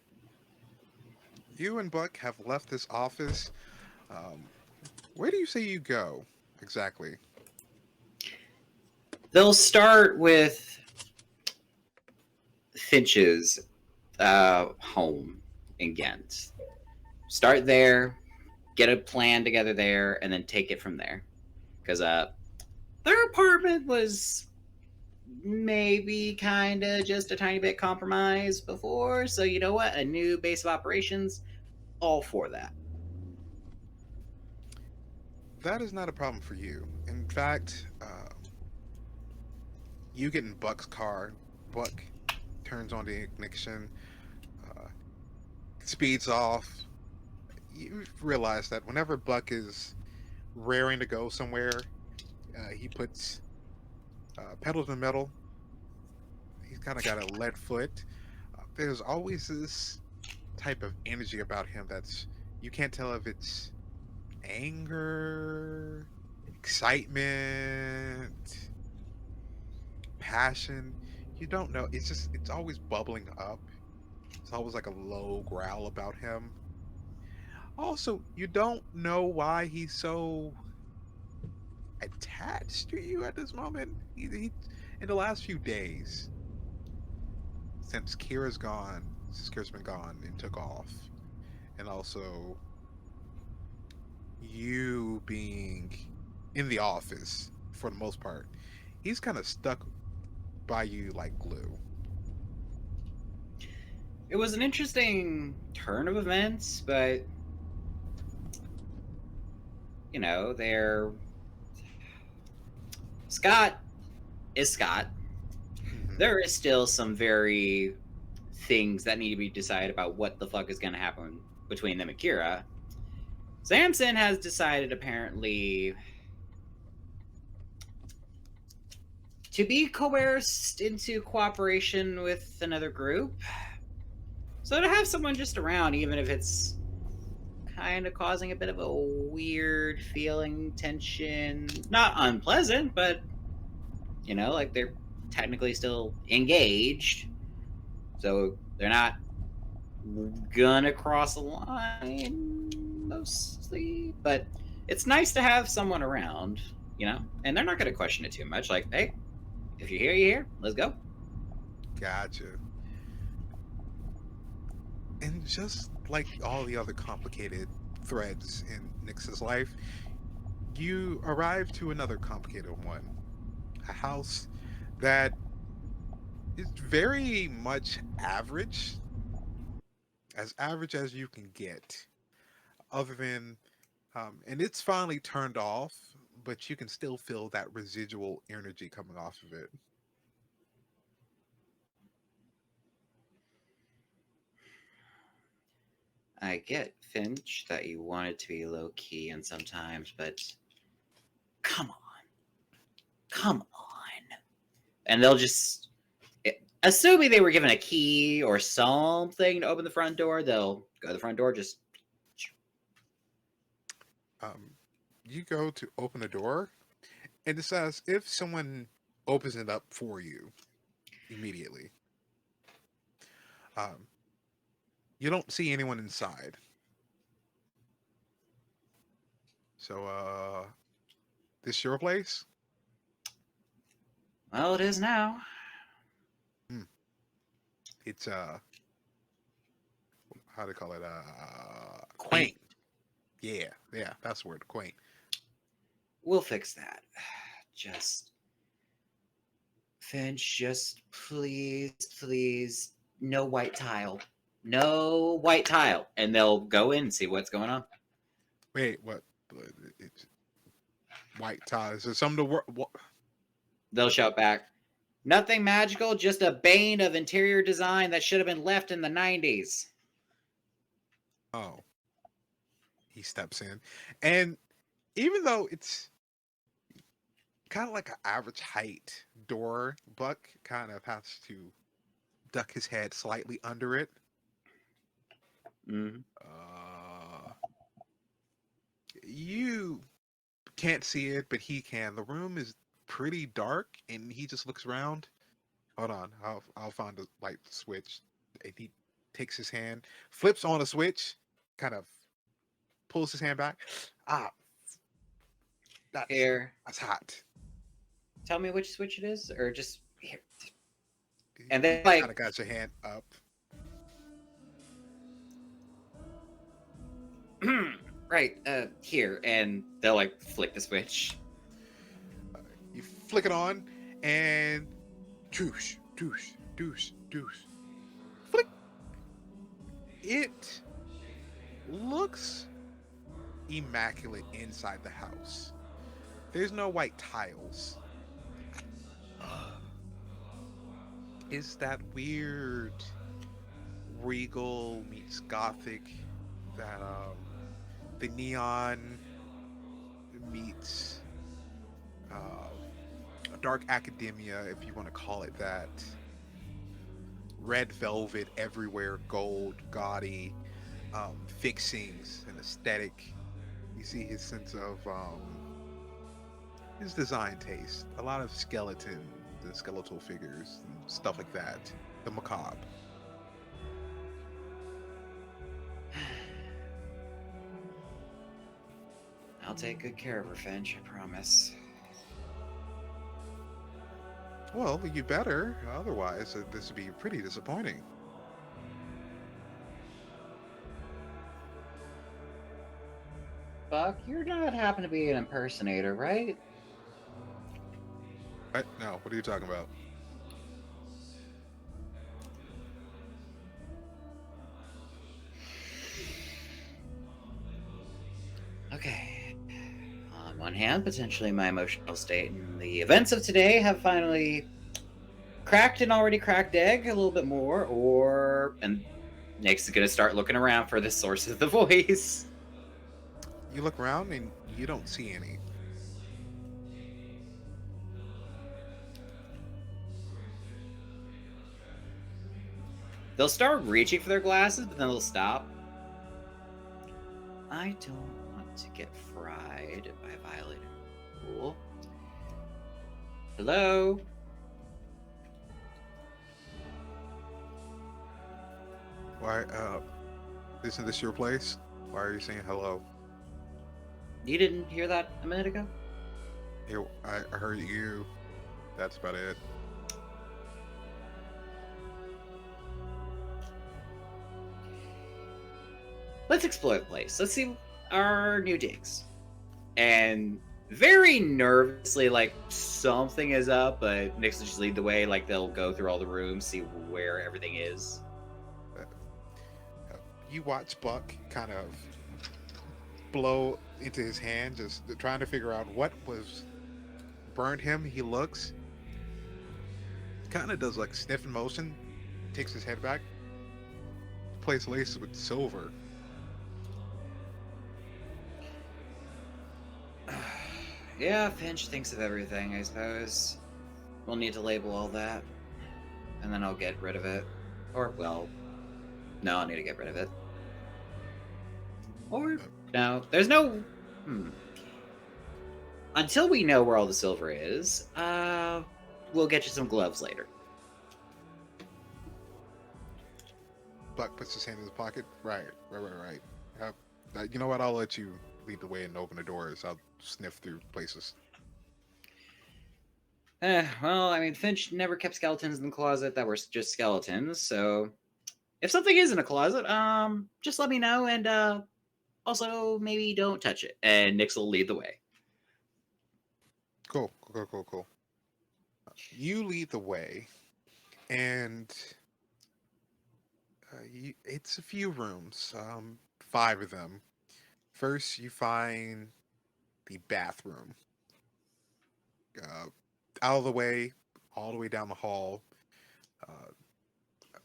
you and Buck have left this office. Where do you say you go exactly? They'll start with Finch's home in Ghent. Start there, get a plan together there, and then take it from there. Because their apartment was maybe kind of just a tiny bit compromised before. So you know what? A new base of operations, all for that. That is not a problem for you. In fact, you get in Buck's car. Buck turns on the ignition, speeds off. You realize that whenever Buck is raring to go somewhere, he puts pedal to the metal. He's kind of got a lead foot. There's always this type of energy about him that's, you can't tell if it's anger, excitement, passion. You don't know. It's always bubbling up. It's always like a low growl about him. Also, you don't know why he's so attached to you at this moment. He in the last few days, since Kira's been gone and took off, and also you being in the office for the most part, he's kind of stuck by you like glue. It was an interesting turn of events, but you know, Scott is Scott. There is still some very things that need to be decided about what the fuck is going to happen between them and Kira. Samson has decided apparently to be coerced into cooperation with another group. So to have someone just around, even if it's kind of causing a bit of a weird feeling, tension, not unpleasant, but you know, like they're technically still engaged, so they're not gonna cross a line mostly, but it's nice to have someone around, you know, and they're not gonna question it too much. Like, hey, if you're here, let's go. Gotcha. And just like all the other complicated threads in Nyx's life, you arrive to another complicated one. A house that is very much average. as average as you can get, other than, and it's finally turned off, but you can still feel that residual energy coming off of it. I get, Finch, that you want it to be low key and sometimes, but come on. Come on. And they'll just, assuming they were given a key or something to open the front door, they'll go to the front door, just. You go to open the door, and it says if someone opens it up for you immediately. You don't see anyone inside. So, this your place? Well, it is now. It's how to call it? Quaint. Yeah, that's the word, quaint. We'll fix that. Just, Finch, just please, no white tile. No white tile. And they'll go in and see what's going on. Wait, what? It's white tile. Is there something to work? What? They'll shout back, nothing magical, just a bane of interior design that should have been left in the 90s. Oh. He steps in. And even though it's kind of like an average height door, Buck kind of has to duck his head slightly under it. Mm-hmm. You can't see it, but he can. The room is pretty dark, and he just looks around. Hold on, I'll find the light switch. And he takes his hand, flips on a switch, kind of pulls his hand back. That's hot. Tell me which switch it is, or just here. And then, like, kind of got your hand up. right here, and they'll like flick the switch. You flick it on, and doosh, doosh, doosh, doosh, flick. It looks immaculate inside the house. There's no white tiles. It's that weird regal meets gothic, that the neon meets dark academia, if you want to call it that. Red velvet everywhere, gold, gaudy, fixings and aesthetic. You see his sense of his design taste. A lot of skeleton and skeletal figures and stuff like that. The macabre. I'll take good care of her, Finch, I promise. Well, you better. Otherwise, this would be pretty disappointing. Buck, you're not happen to be an impersonator, right? What? No, what are you talking about? Okay. On one hand, potentially my emotional state and the events of today have finally cracked an already cracked egg a little bit more, and Nick's gonna start looking around for the source of the voice. You look around and you don't see any. They'll start reaching for their glasses, but then they'll stop. I don't want to get fried by violating a rule. Hello? Why, isn't this your place? Why are you saying hello? You didn't hear that a minute ago? Yeah, I heard you. That's about it. Let's explore the place. Let's see our new digs. And very nervously, like, something is up, but Nick's will just lead the way. Like, they'll go through all the rooms, see where everything is. you watch Buck kind of blow into his hand, just trying to figure out what was burned him. He looks, kind of does like sniffing motion, takes his head back, place laces with silver. Yeah, Finch thinks of everything, I suppose. We'll need to label all that. And then I'll get rid of it. Or, well, no, I'll need to get rid of it. Or, no, there's no... Until we know where all the silver is, we'll get you some gloves later. Buck puts his hand in his pocket. Right. You know what? I'll let you lead the way and open the doors. I'll sniff through places. Well, I mean, Finch never kept skeletons in the closet that were just skeletons, so if something is in a closet, just let me know, and also maybe don't touch it. And Nyx will lead the way. Cool. You lead the way, and it's a few rooms, 5 of them. First, you find the bathroom. Out of the way, all the way down the hall.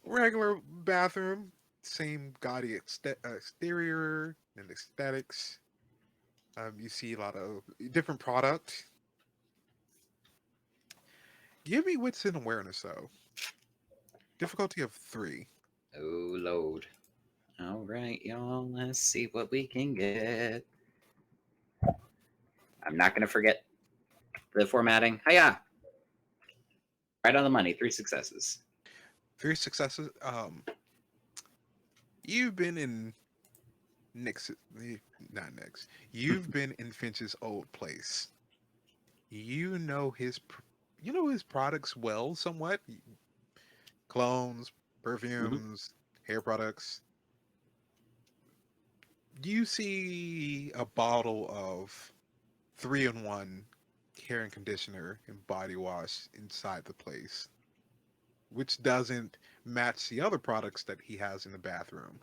Regular bathroom, same gaudy exterior and aesthetics. You see a lot of different product. Give me wits and awareness, though. Difficulty of 3. Oh, load. All right, y'all, let's see what we can get. I'm not going to forget the formatting. Hiya! Right on the money, 3 successes. 3 successes. You've been in Nick's, not Nick's. You've been in Finch's old place. You know his products well, somewhat. Clones, perfumes, hair products. You see a bottle of 3-in-1 hair and conditioner and body wash inside the place, which doesn't match the other products that he has in the bathroom.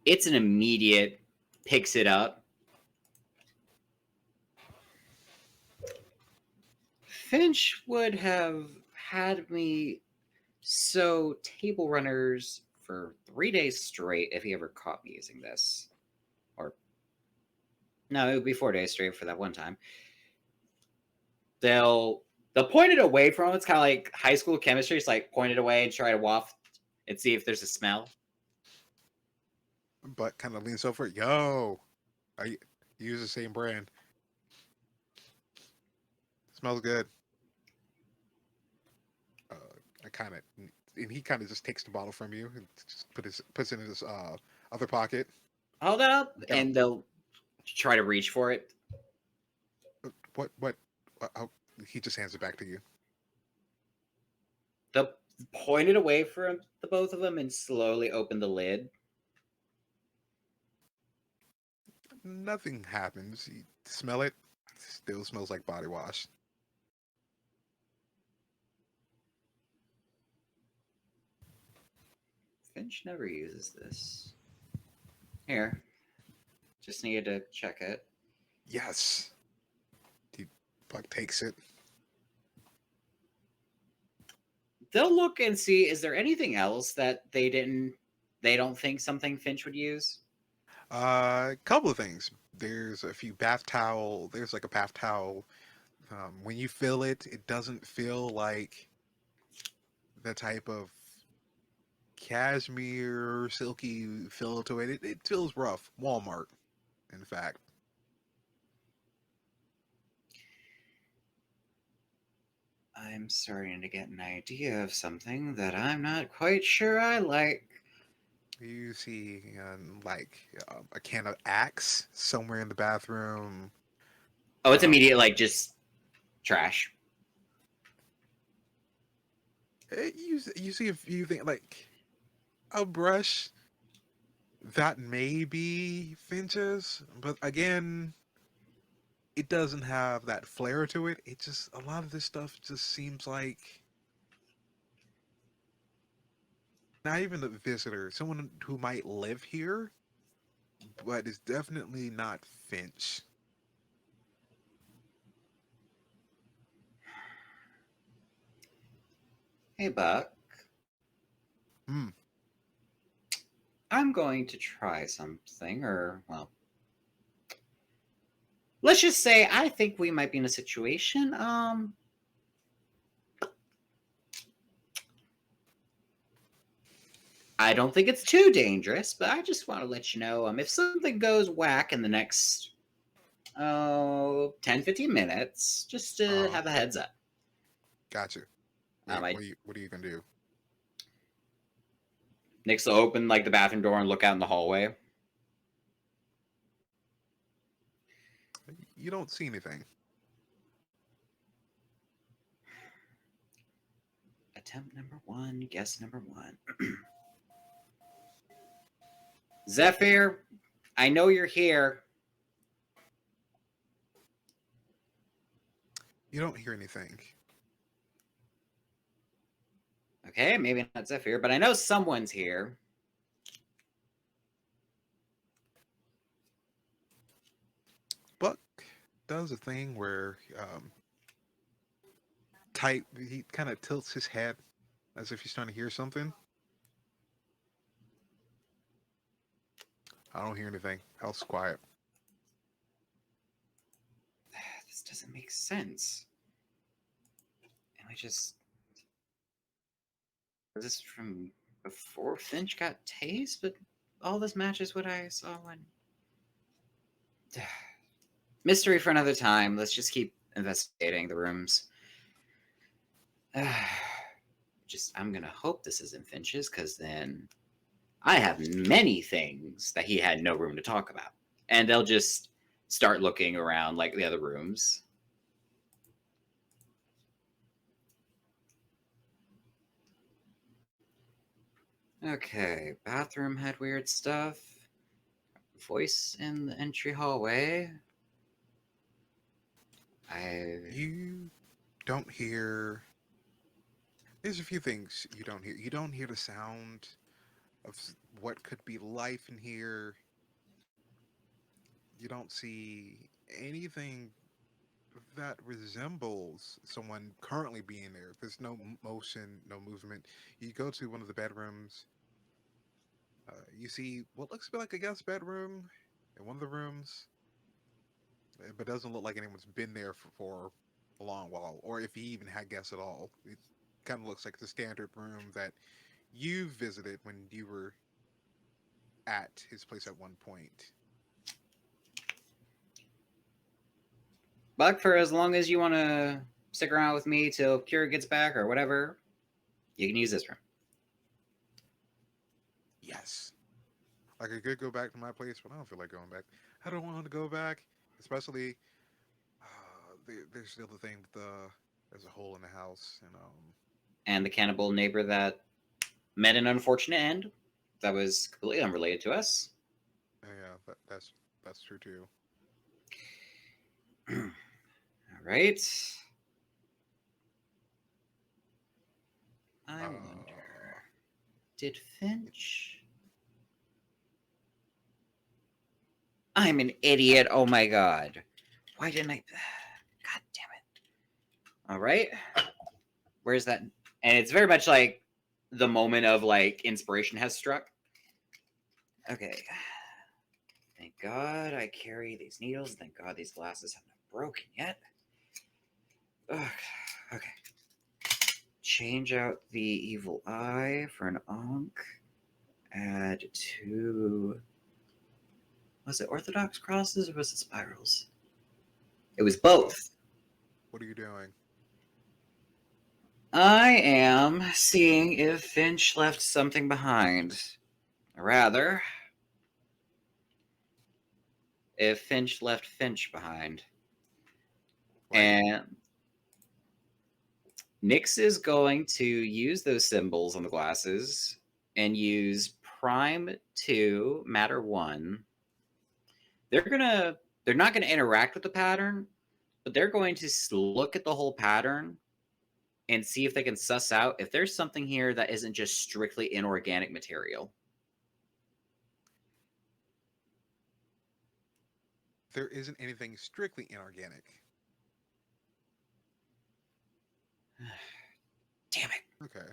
It's an immediate picks it up. Finch would have had me sew table runners for 3 days straight if he ever caught me using this. Or, no, it would be 4 days straight for that one time. They'll point it away from him. It's kind of like high school chemistry. It's like point it away and try to waft and see if there's a smell. But kind of leans over. Yo, you use the same brand. Smells good. And he kind of just takes the bottle from you and just puts it in his other pocket. Hold up, and they'll try to reach for it. What? He just hands it back to you. They'll point it away from the both of them and slowly open the lid. Nothing happens. You smell it. Still smells like body wash. Finch never uses this. Here. Just needed to check it. Yes. Buck takes it. They'll look and see, is there anything else that they don't think something Finch would use? A couple of things. There's a few bath towel. There's like a bath towel. When you feel it, it doesn't feel like the type of cashmere, silky feel to it. It feels rough. Walmart, in fact. I'm starting to get an idea of something that I'm not quite sure I like. You see, a can of Axe somewhere in the bathroom. Oh, it's immediate, like, just trash. You see a few things, like a brush that may be Finch's, but again, it doesn't have that flair to it. It just, a lot of this stuff just seems like not even a visitor, someone who might live here, but is definitely not Finch. Hey, Buck. Hmm. I'm going to try something, or, well, let's just say I think we might be in a situation. I don't think it's too dangerous, but I just want to let you know, if something goes whack in the next 10-15 minutes, just to have a heads up. Gotcha. Wait, I, what are you gonna do? Nix will open like the bathroom door and look out in the hallway. You don't see anything. Attempt number 1, guess number 1. Zephyr, I know you're here. You don't hear anything. Okay, maybe not Zephyr, but I know someone's here. Buck does a thing where he kind of tilts his head as if he's trying to hear something. I don't hear anything. House quiet. This doesn't make sense. And I just... Was this from before Finch got tased? But all this matches what I saw when... Mystery for another time. Let's just keep investigating the rooms. I'm gonna hope this isn't Finch's, because then I have many things that he had no room to talk about. And they'll just start looking around like the other rooms. Okay, bathroom had weird stuff. Voice in the entry hallway. You don't hear... There's a few things you don't hear. You don't hear the sound of what could be life in here. You don't see anything that resembles someone currently being there. There's no motion, no movement. You go to one of the bedrooms. You see what looks like a guest bedroom in one of the rooms, but doesn't look like anyone's been there for a long while, or if he even had guests at all. It kind of looks like the standard room that you visited when you were at his place at one point. Buck, for as long as you want to stick around with me till Kira gets back or whatever, you can use this room. Yes. Like, I could go back to my place, but I don't feel like going back. I don't want to go back, especially there's still the thing with there's a hole in the house, and the cannibal neighbor that met an unfortunate end that was completely unrelated to us. Yeah, that's true too. All right. I wonder, did Finch... I'm an idiot. Oh my god. Why didn't I... God damn it. All right. Where's that? And it's very much like the moment of like inspiration has struck. Okay. Thank God I carry these needles. Thank God these glasses haven't broken yet. Ugh. Okay. Change out the evil eye for an Ankh. Add 2... Was it orthodox crosses or was it spirals? It was both. What are you doing? I am seeing if Finch left something behind. Or rather, if Finch left Finch behind. Right. And Nyx is going to use those symbols on the glasses and use Prime 2, Matter 1. They're not gonna interact with the pattern, but they're going to look at the whole pattern and see if they can suss out if there's something here that isn't just strictly inorganic material. There isn't anything strictly inorganic. Damn it. Okay.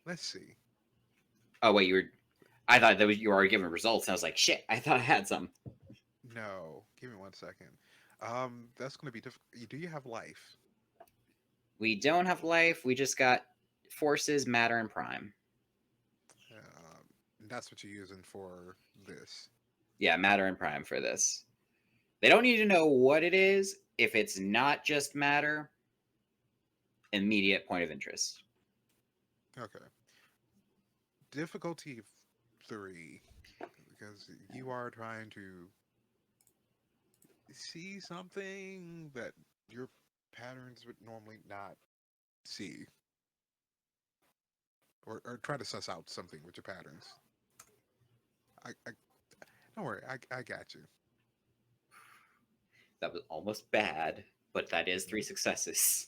Let's see. Oh, wait, I thought that you were already giving results. And I was like, shit, I thought I had some. No, give me 1 second. That's going to be difficult. Do you have life? We don't have life. We just got forces, matter, and prime. That's what you're using for this. Yeah, matter and prime for this. They don't need to know what it is. If it's not just matter, immediate point of interest. Okay. Difficulty 3, because you are trying to see something that your patterns would normally not see. Or try to suss out something with your patterns. I don't worry, I got you. That was almost bad, but that is 3 successes.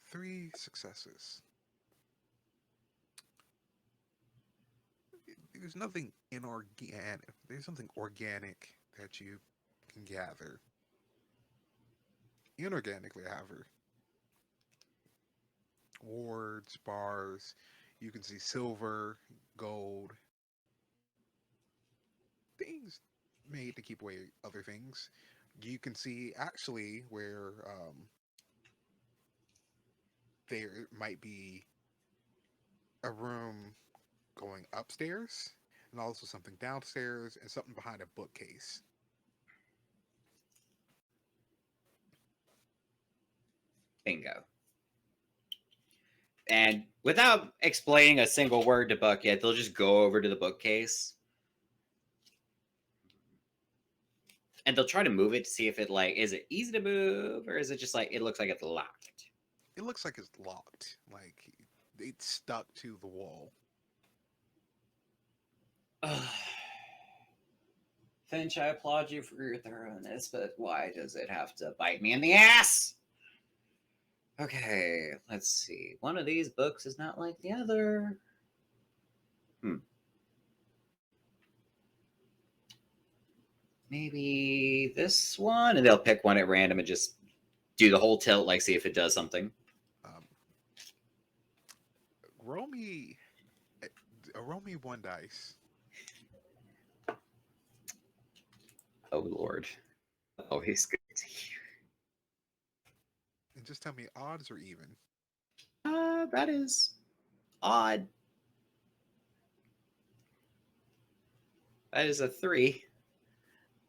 3 successes. There's nothing inorganic. There's something organic that you can gather. Inorganically, however, wards, bars, you can see silver, gold, things made to keep away other things. You can see actually where there might be a room going upstairs and also something downstairs and something behind a bookcase. Bingo. And without explaining a single word to Bucket, they'll just go over to the bookcase. And they'll try to move it to see if it, like, is it easy to move, or is it just like, it looks like it's locked? It looks like it's locked. Like, it's stuck to the wall. Finch, I applaud you for your thoroughness, but why does it have to bite me in the ass? Okay, let's see. One of these books is not like the other. Maybe this one? And they'll pick one at random and just do the whole tilt, like see if it does something. Roll me 1 dice. Oh, Lord. Oh, he's good to hear. And just tell me odds or even. That is odd. That is a 3.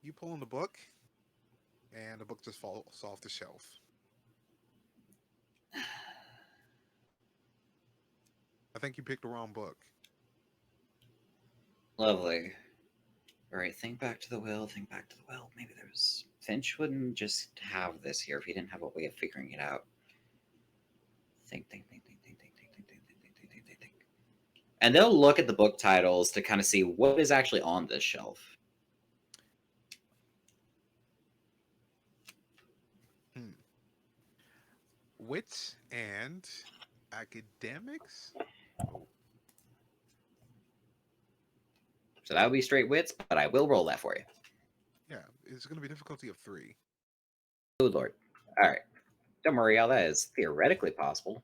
You pull in the book, and the book just falls off the shelf. I think you picked the wrong book. Lovely. All right, think back to the will, think back to the will. Maybe there's... Finch wouldn't just have this here if he didn't have a way of figuring it out. Think. And they'll look at the book titles to kind of see what is actually on this shelf. Wits and academics. So that would be straight wits, but I will roll that for you. Yeah, it's going to be difficulty of 3. Oh, Lord. All right. Don't worry, all that is theoretically possible.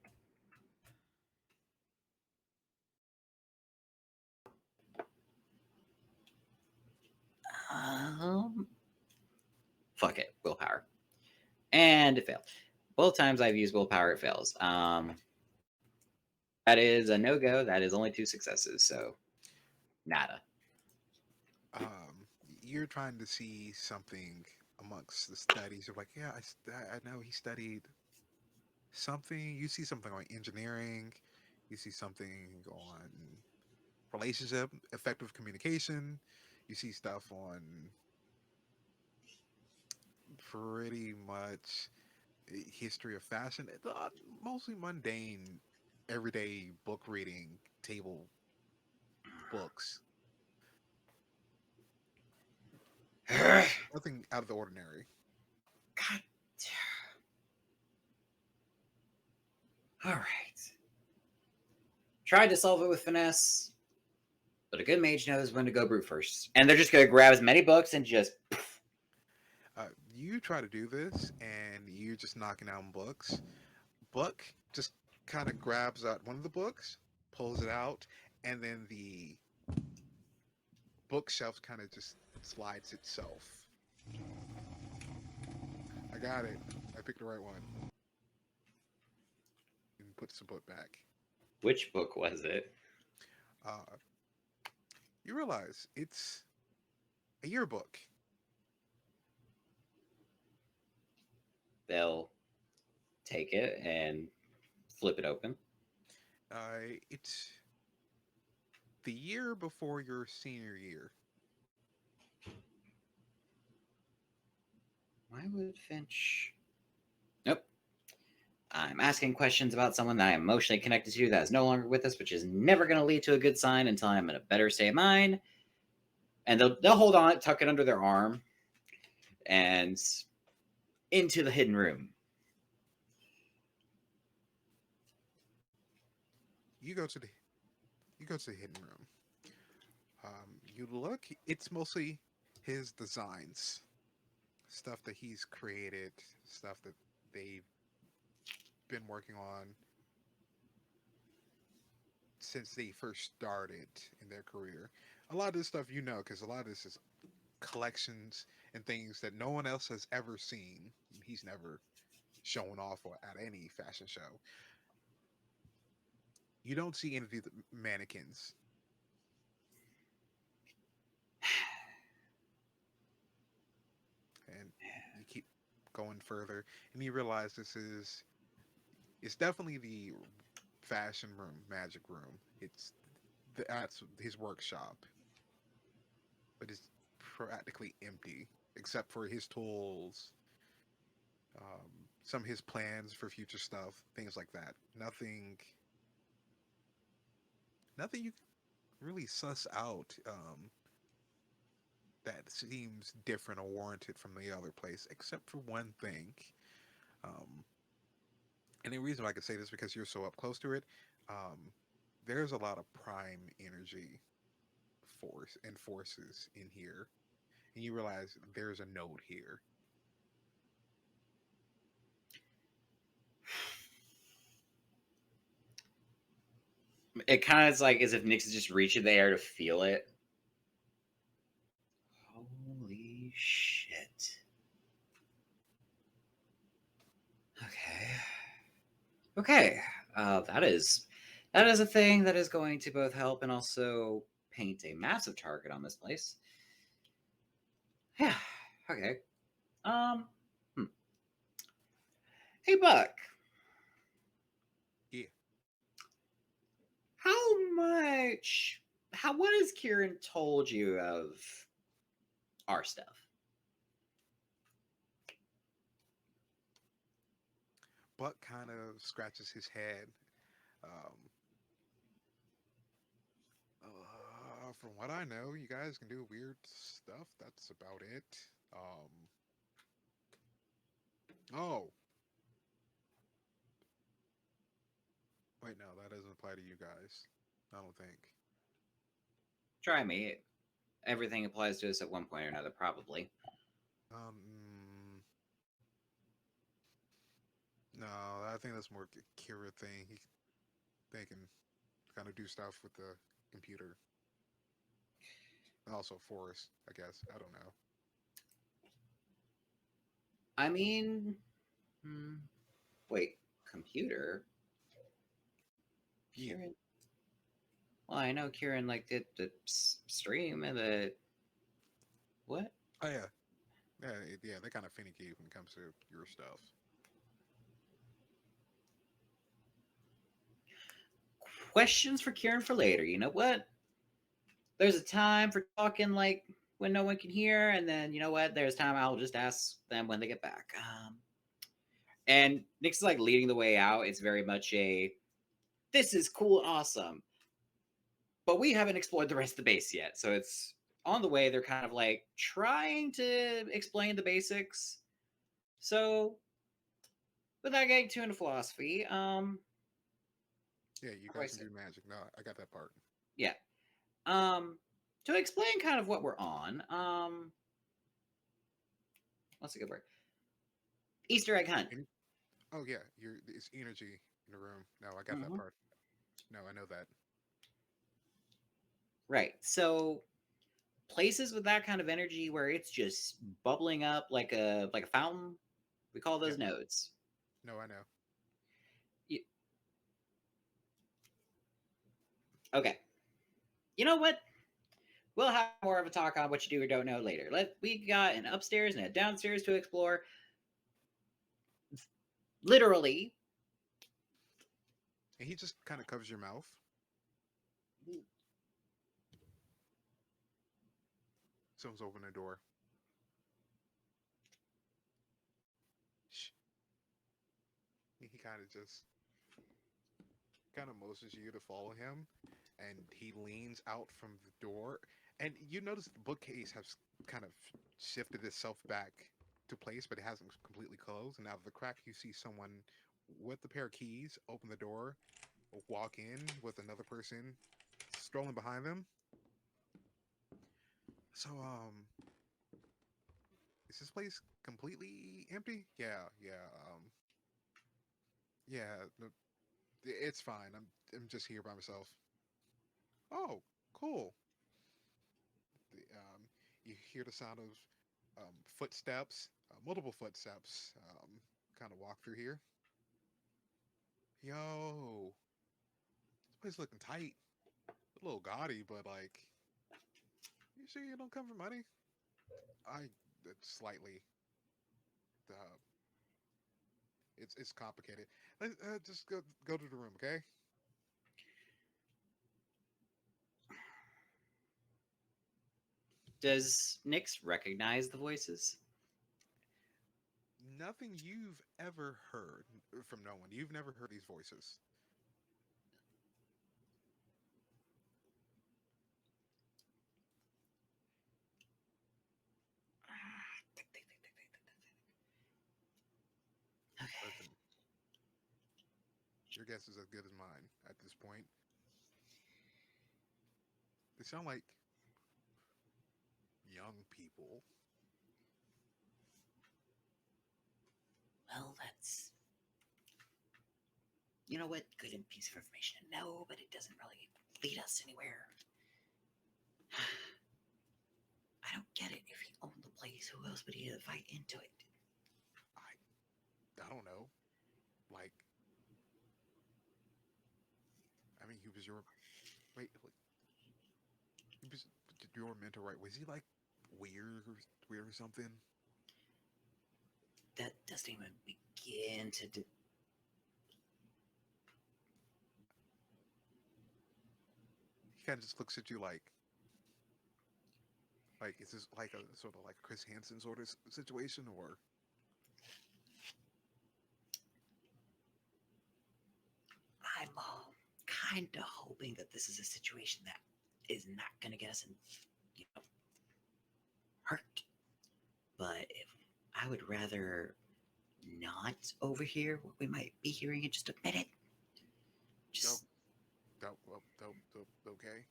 Fuck it. Willpower. And it failed. Both times I've used willpower, it fails. That is a no-go. That is only 2 successes, so nada. You're trying to see something amongst the studies. You're like, yeah, I know he studied something. You see something on engineering. You see something on relationship, effective communication. You see stuff on pretty much history of fashion. Mostly mundane, everyday book reading, table books. Nothing out of the ordinary. God. All right. Tried to solve it with finesse, but a good mage knows when to go brute first. And they're just going to grab as many books and just... You try to do this, and you're just knocking down books. Buck just kind of grabs out one of the books, pulls it out, and then the bookshelf kind of just slides itself. I got it. I picked the right one. And puts the book back. Which book was it? You realize it's a yearbook. They'll take it and flip it open. It's the year before your senior year. Why would Finch... Nope. I'm asking questions about someone that I am emotionally connected to that is no longer with us, which is never going to lead to a good sign until I'm in a better state of mind. And they'll hold on it, tuck it under their arm, and into the hidden room. You go to the hidden room. You look. It's mostly his designs, stuff that he's created, stuff that they've been working on since they first started in their career. A lot of this stuff you know, because a lot of this is collections and things that no one else has ever seen. He's never shown off at any fashion show. You don't see any of the mannequins. And you keep going further, and you realize it's definitely the fashion room, magic room. That's his workshop, but it's practically empty except for his tools, some of his plans for future stuff, things like that. Nothing you really suss out that seems different or warranted from the other place, except for one thing. And the reason why I can say this is because you're so up close to it. There's a lot of prime energy forces in here, and you realize there's a node here. It kind of is like as if Nyx is just reaching the air to feel it. Holy shit. Okay. That is a thing that is going to both help and also paint a massive target on this place. Yeah. Okay. Hey, Buck. Yeah. What has Kieran told you of our stuff? Buck kind of scratches his head. From what I know, you guys can do weird stuff. That's about it. Oh. Wait, no, that doesn't apply to you guys. I don't think. Try me. Everything applies to us at one point or another, probably. No, I think that's more a Kira thing. They can kind of do stuff with the computer. And also Forrest, I guess. I don't know. I mean, wait, computer? Yeah. Kieran? Well, I know Kieran did the stream and the what? Oh yeah, they're kind of finicky when it comes to your stuff. Questions for Kieran for later. You know what? There's a time for talking when no one can hear, and then you know what? There's time I'll just ask them when they get back. And Nyx is leading the way out. It's very much this is cool and awesome, but we haven't explored the rest of the base yet. So it's on the way. They're kind of trying to explain the basics. So without getting too into philosophy, Yeah, you How do I guys say- can do magic. No, I got that part. Yeah. To explain kind of what we're on, what's a good word? Easter egg hunt. Oh yeah, it's energy in the room. No, I got that Mhm. part. No, I know that. Right. So places with that kind of energy where it's just bubbling up like a fountain, we call those Yeah. nodes. No, I know. Okay. You know what? We'll have more of a talk on what you do or don't know later. We got an upstairs and a downstairs to explore. Literally. And he just kind of covers your mouth. Someone's opening the door. Shh. He kind of just motions you to follow him, and he leans out from the door. And you notice the bookcase has kind of shifted itself back to place, but it hasn't completely closed. And out of the crack, you see someone with a pair of keys open the door, walk in with another person strolling behind them. So, is this place completely empty? Yeah, yeah. It's fine. I'm just here by myself. Oh, cool. You hear the sound of footsteps, multiple footsteps. Kind of walk through here. Yo, this place looking tight. A little gaudy, but like, you sure you don't come for money? Slightly. Uh, it's complicated. Just go to the room, okay? Does Nyx recognize the voices? Nothing you've ever heard from no one. You've never heard these voices. Listen, your guess is as good as mine at this point. They sound like young people. Well, that's, you know what? Good piece of information to know, but it doesn't really lead us anywhere. I don't get it. If he owned the place, who else would he invite into it? I don't know. Like, I mean, he was your wait, he was your mentor, right? Was he like weird or something? That doesn't even begin to. He kind of just looks at you like is this like a sort of like a Chris Hansen sort of situation, or I'm kind of hoping that this is a situation that is not going to get us in, hurt. But if I would rather not overhear what we might be hearing in just a minute. Just okay.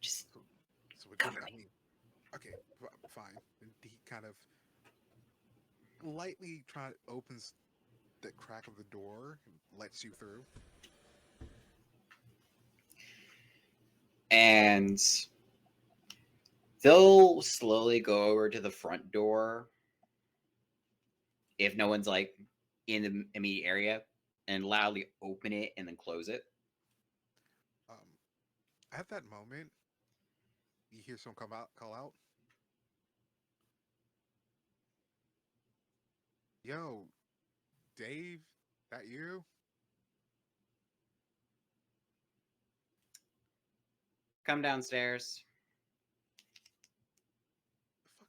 just So cover I me. mean, okay, fine. And he kind of lightly opens the crack of the door and lets you through. And they'll slowly go over to the front door if no one's like in the immediate area and loudly open it and then close it. At that moment, you hear someone call out. Yo, Dave, that you? Come downstairs. Fuck.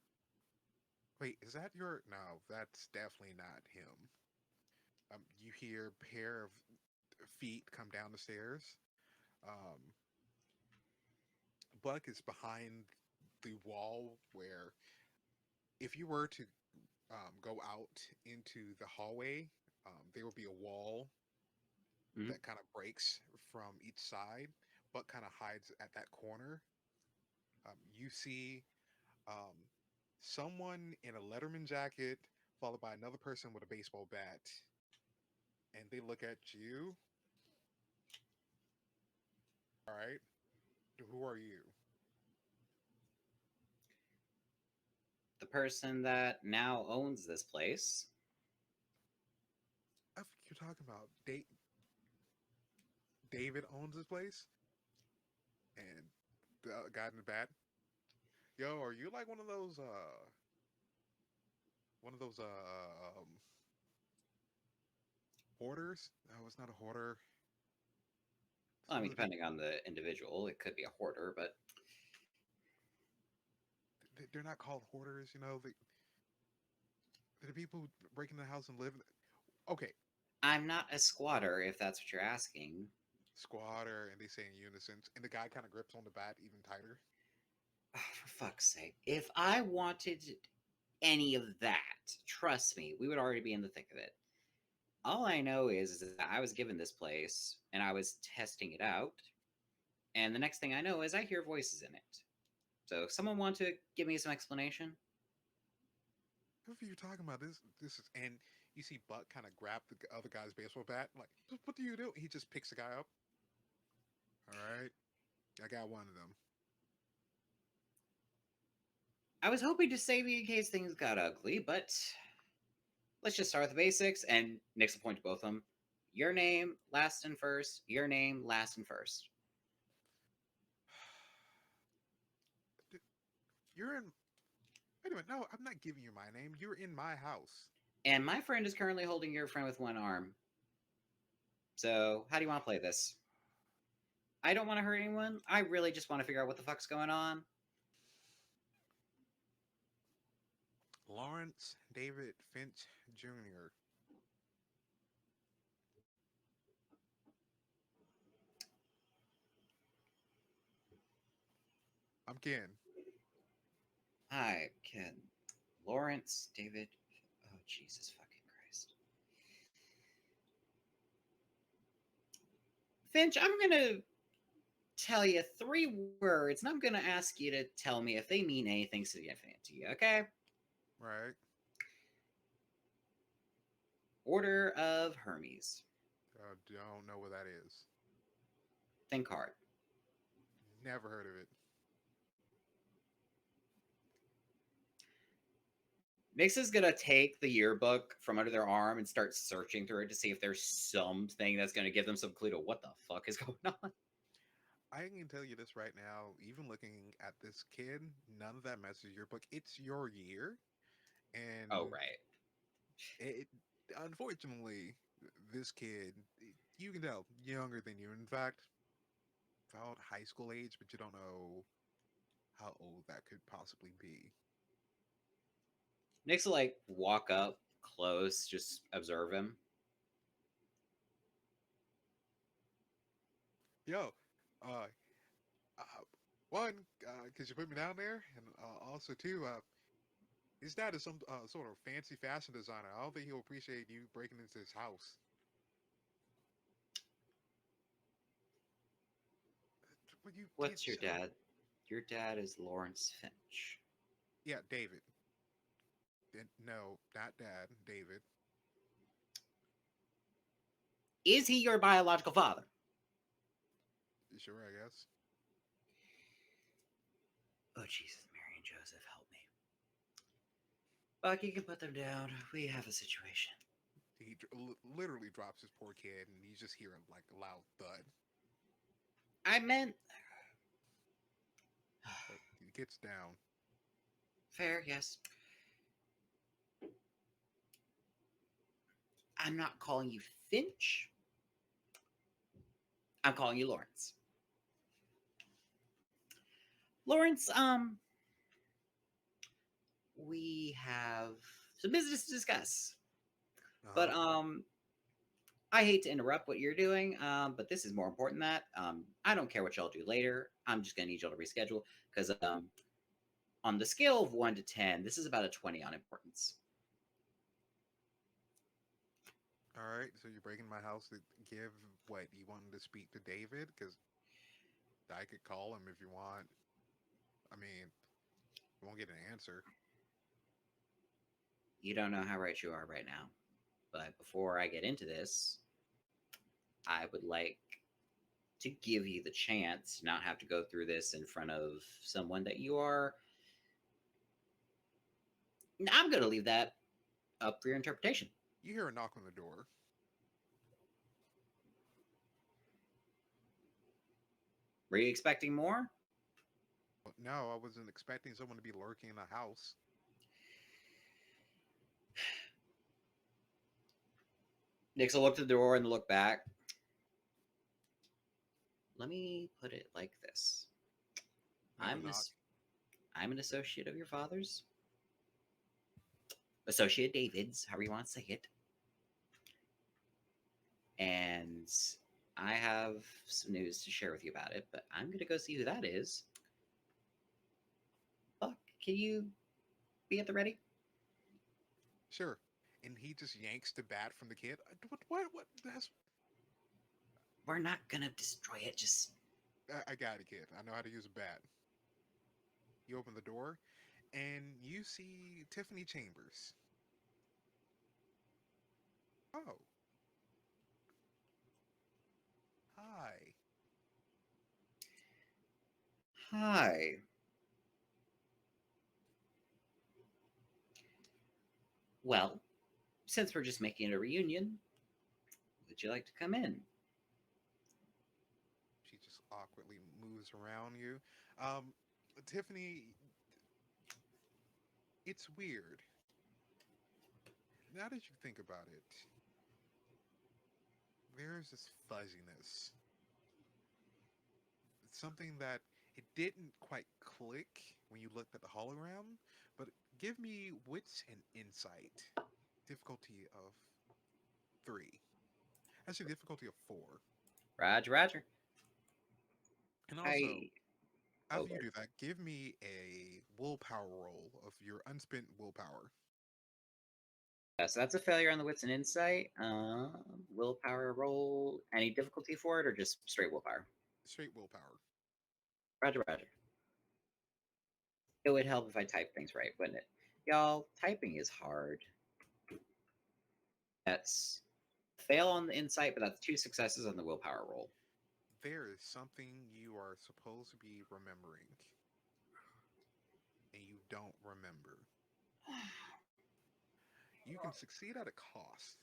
Wait, is that your? No, that's definitely not him. You hear a pair of feet come down the stairs. Um, Buck is behind the wall where, if you were to go out into the hallway, there will be a wall Mhm. that kind of breaks from each side, but kind of hides at that corner. You see um, someone in a Letterman jacket, followed by another person with a baseball bat, and they look at you. All right, who are you? The person that now owns this place. I think you're talking about David owns this place, and the guy in the bat. Yo, are you like one of those hoarders? No, it's not a hoarder. Well, I Some mean, of the depending on the individual, it could be a hoarder, but they're not called hoarders. You know, they're the people who break into the house and live. Okay, I'm not a squatter, if that's what you're asking. squatter, and they say in unison, and the guy kind of grips on the bat even tighter. Oh, for fuck's sake. If I wanted any of that, trust me, we would already be in the thick of it. All I know is that I was given this place and I was testing it out. And the next thing I know is I hear voices in it. So, if someone want to give me some explanation? Who are you talking about? This is, and you see Buck kind of grab the other guy's baseball bat. Like, what do you do? He just picks the guy up. All right, I got one of them. I was hoping to save you in case things got ugly, but let's just start with the basics. And Nick's will point to both of them. Your name, last and first. Your name, last and first. You're in. Wait a minute. No, I'm not giving you my name. You're in my house. And my friend is currently holding your friend with one arm. So, how do you want to play this? I don't want to hurt anyone. I really just want to figure out what the fuck's going on. Lawrence David Finch Jr. I'm Ken. Hi, Ken. Lawrence, David. Oh, Jesus fucking Christ. Finch, I'm going to tell you 3 words, and I'm going to ask you to tell me if they mean anything significant to you, okay? Right. Order of Hermes. Don't know what that is. Think hard. Never heard of it. Nix is going to take the yearbook from under their arm and start searching through it to see if there's something that's going to give them some clue to what the fuck is going on. I can tell you this right now. Even looking at this kid, none of that messes your book. It's your year, and Oh, right. it unfortunately this kid, you can tell younger than you. In fact, about high school age, but you don't know how old that could possibly be. Nix will like walk up close, just observe him. Yo, uh, uh one, because you put me down there, and also two, his dad is some sort of fancy fashion designer. I don't think he'll appreciate you breaking into his house. But you What's your can't show- dad? Your dad is Lawrence Finch. Yeah, David. No, not Dad. David. Is he your biological father? Sure, I guess. Oh, Jesus, Mary and Joseph, help me. Buck, you can put them down. We have a situation. He literally drops his poor kid, and you just hear like a loud thud. I meant... But he gets down. Fair, yes. I'm not calling you Finch. I'm calling you Lawrence. Lawrence, we have some business to discuss. But I hate to interrupt what you're doing, but this is more important than that. I don't care what y'all do later. I'm just gonna need y'all to reschedule because on the scale of 1 to 10, this is about a 20 on importance. All right, so you're breaking my house to give what you wanted to speak to David, because I could call him if you want. I mean, you won't get an answer. You don't know how right you are right now. But before I get into this, I would like to give you the chance to not have to go through this in front of someone that you are. I'm going to leave that up for your interpretation. You hear a knock on the door. Were you expecting more? But no, I wasn't expecting someone to be lurking in the house. Nix will look to the door and look back. Let me put it like this. I'm an associate of your father's. Associate David's, however you want to say it. And I have some news to share with you about it, but I'm going to go see who that is. Buck, can you be at the ready? Sure. And he just yanks the bat from the kid. What? That's... We're not going to destroy it, just... I got it, kid. I know how to use a bat. You open the door, and you see Tiffany Chambers. Oh. Hi. Hi. Well, since we're just making it a reunion, would you like to come in? She just awkwardly moves around you. Tiffany, it's weird. Now that you think about it, there's this fuzziness. It's something that it didn't quite click when you looked at the hologram, but give me wits and insight. Difficulty of 3. Actually, difficulty of 4. Roger. And also, after you do that, give me a willpower roll of your unspent willpower. So that's a failure on the wits and insight. Willpower roll. Any difficulty for it, or just straight willpower? Straight willpower. Roger. It would help if I typed things right, wouldn't it? Y'all, typing is hard. That's fail on the insight, but that's 2 successes on the willpower roll. There is something you are supposed to be remembering, and you don't remember. You can succeed at a cost,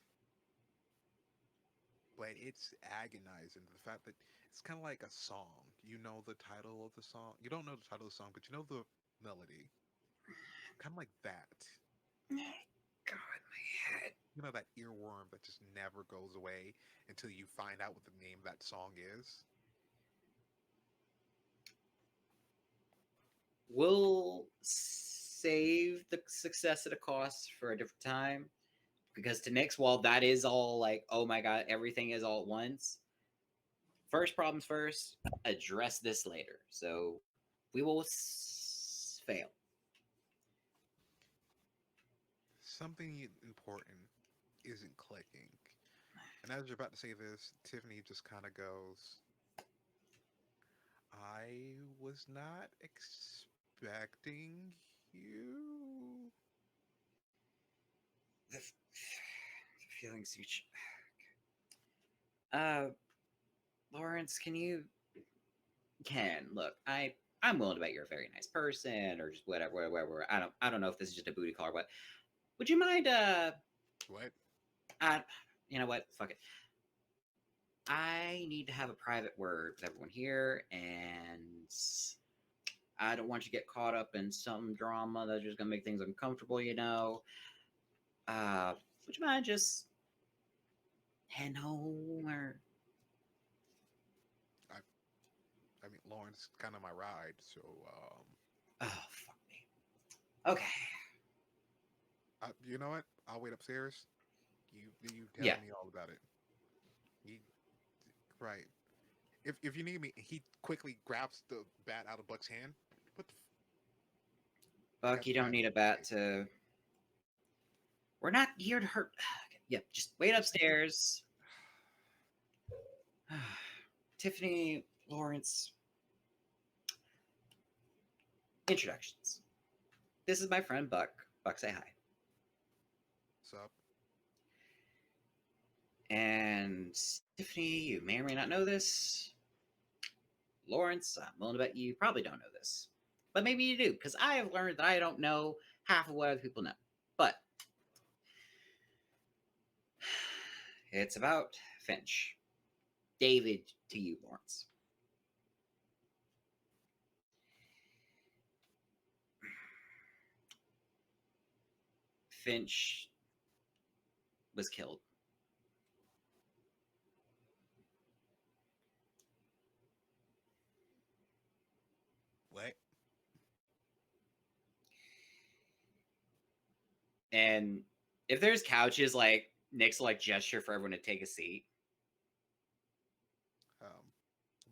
but it's agonizing. The fact that it's kind of like a song. You know the title of the song. You don't know the title of the song, but you know the melody. Kind of like that. God, my head. You know that earworm that just never goes away until you find out what the name of that song is? We'll save the success at a cost for a different time. Because to Nyx, while that is all like, oh my god, everything is all at once. First problems first, address this later. So we will fail. Something important isn't clicking. And as you're about to say this, Tiffany just kind of goes, I was not expecting you. The feelings each. Lawrence, look, I'm willing to bet you're a very nice person or just whatever. I don't know if this is just a booty call or what. Would you mind What? You know what? Fuck it. I need to have a private word with everyone here, and I don't want you to get caught up in some drama that's just gonna make things uncomfortable, you know. Would you mind just heading home or? I mean, Lawrence kind of my ride, so Oh, fuck me. Okay. You know what? I'll wait upstairs. You tell me all about it. Right. If you need me, he quickly grabs the bat out of Buck's hand. What the? Buck, you don't need a bat to. We're not here to hurt. Yep, just wait upstairs. Tiffany, Lawrence. Introductions. This is my friend Buck. Buck, say hi. What's up? And Tiffany, you may or may not know this. Lawrence, I'm willing to bet you probably don't know this. But maybe you do, because I have learned that I don't know half of what other people know. But it's about Finch. David to you, Lawrence. Finch was killed. What? And if there's couches, like, Nick's like gesture for everyone to take a seat.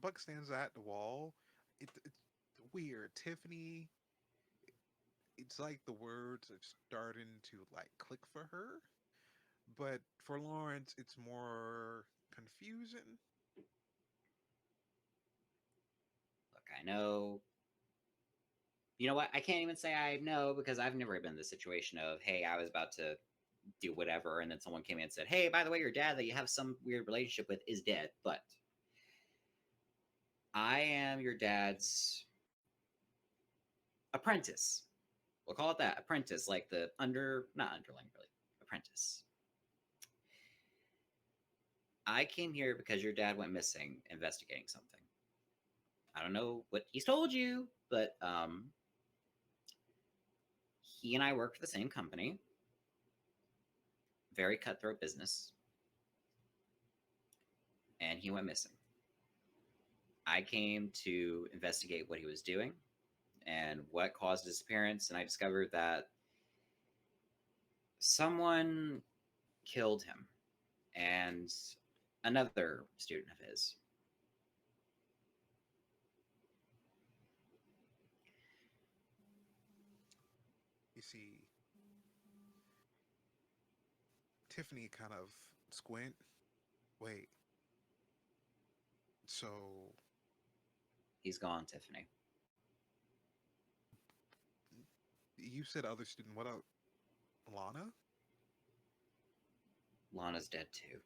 Buck stands at the wall. It's weird. Tiffany, it's like the words are starting to like click for her, but for Lawrence, it's more confusion. Look, I know. You know what? I can't even say I know because I've never been in the situation of, hey, I was about to do whatever, and then someone came in and said, hey, by the way, your dad that you have some weird relationship with is dead. But I am your dad's apprentice. We'll call it that. Apprentice, like the not underling, really. Apprentice. I came here because your dad went missing investigating something. I don't know what he's told you, but he and I work for the same company. Very cutthroat business. And he went missing. I came to investigate what he was doing and what caused his disappearance, and I discovered that someone killed him and another student of his. You see, Tiffany kind of squint. Wait. So He's gone, Tiffany. you said other student. What up, Lana? Lana's dead too.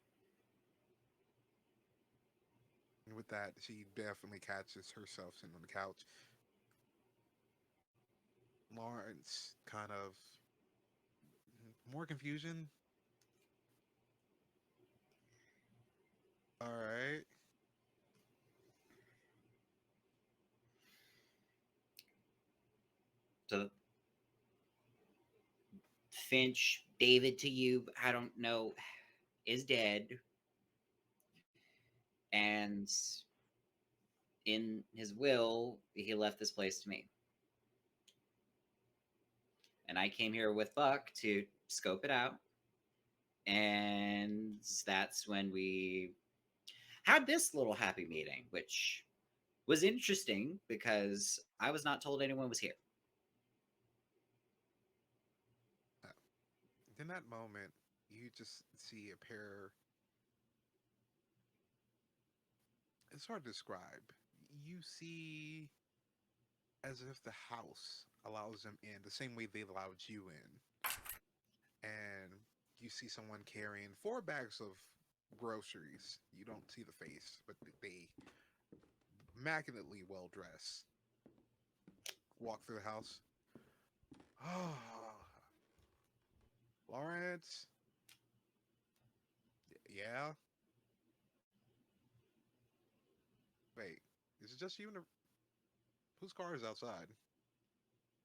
And with that, she definitely catches herself sitting on the couch. Lawrence kind of more confusion. All right. So Finch, David to you, I don't know, is dead. And in his will, he left this place to me. And I came here with Buck to scope it out. And that's when we had this little happy meeting, which was interesting because I was not told anyone was here. In that moment, you just see a pair. It's hard to describe. You see as if the house allows them in the same way they allowed you in. And you see someone carrying 4 bags of groceries. You don't see the face, but they immaculately well dressed. Walk through the house. Oh, Lawrence. Yeah. Wait, is it just you and the... Whose car is outside?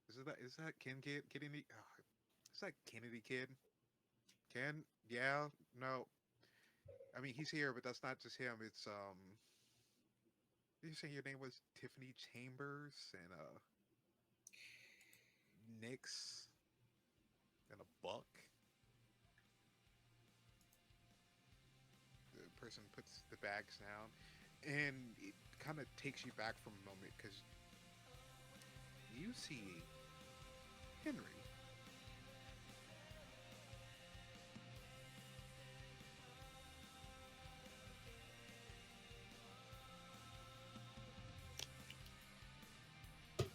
Is that Kennedy? Is that Kennedy kid? Ken? Yeah. No. I mean, he's here, but that's not just him. It's Did you say your name was Tiffany Chambers and Nix and a Buck? The person puts the bags down, and it kind of takes you back for a moment because you see Henry.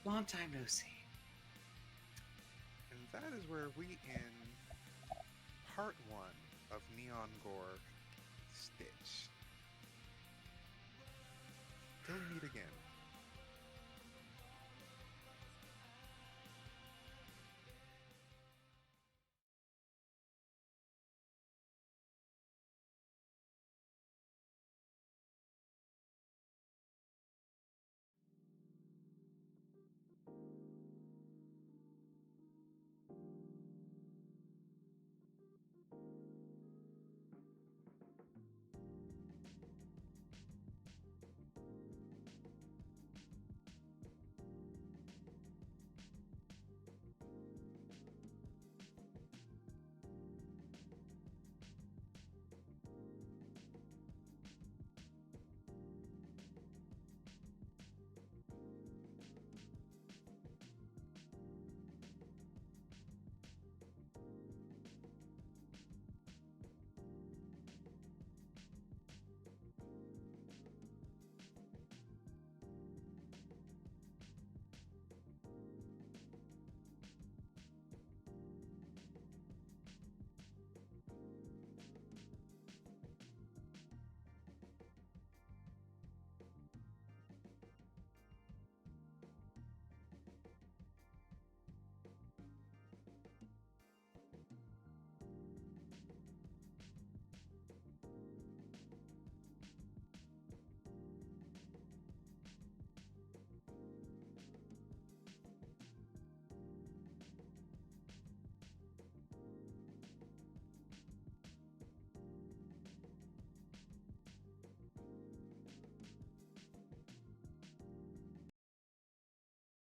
Long time no see. And that is where we end part 1 of Neon Gore Stitch. Till we meet again.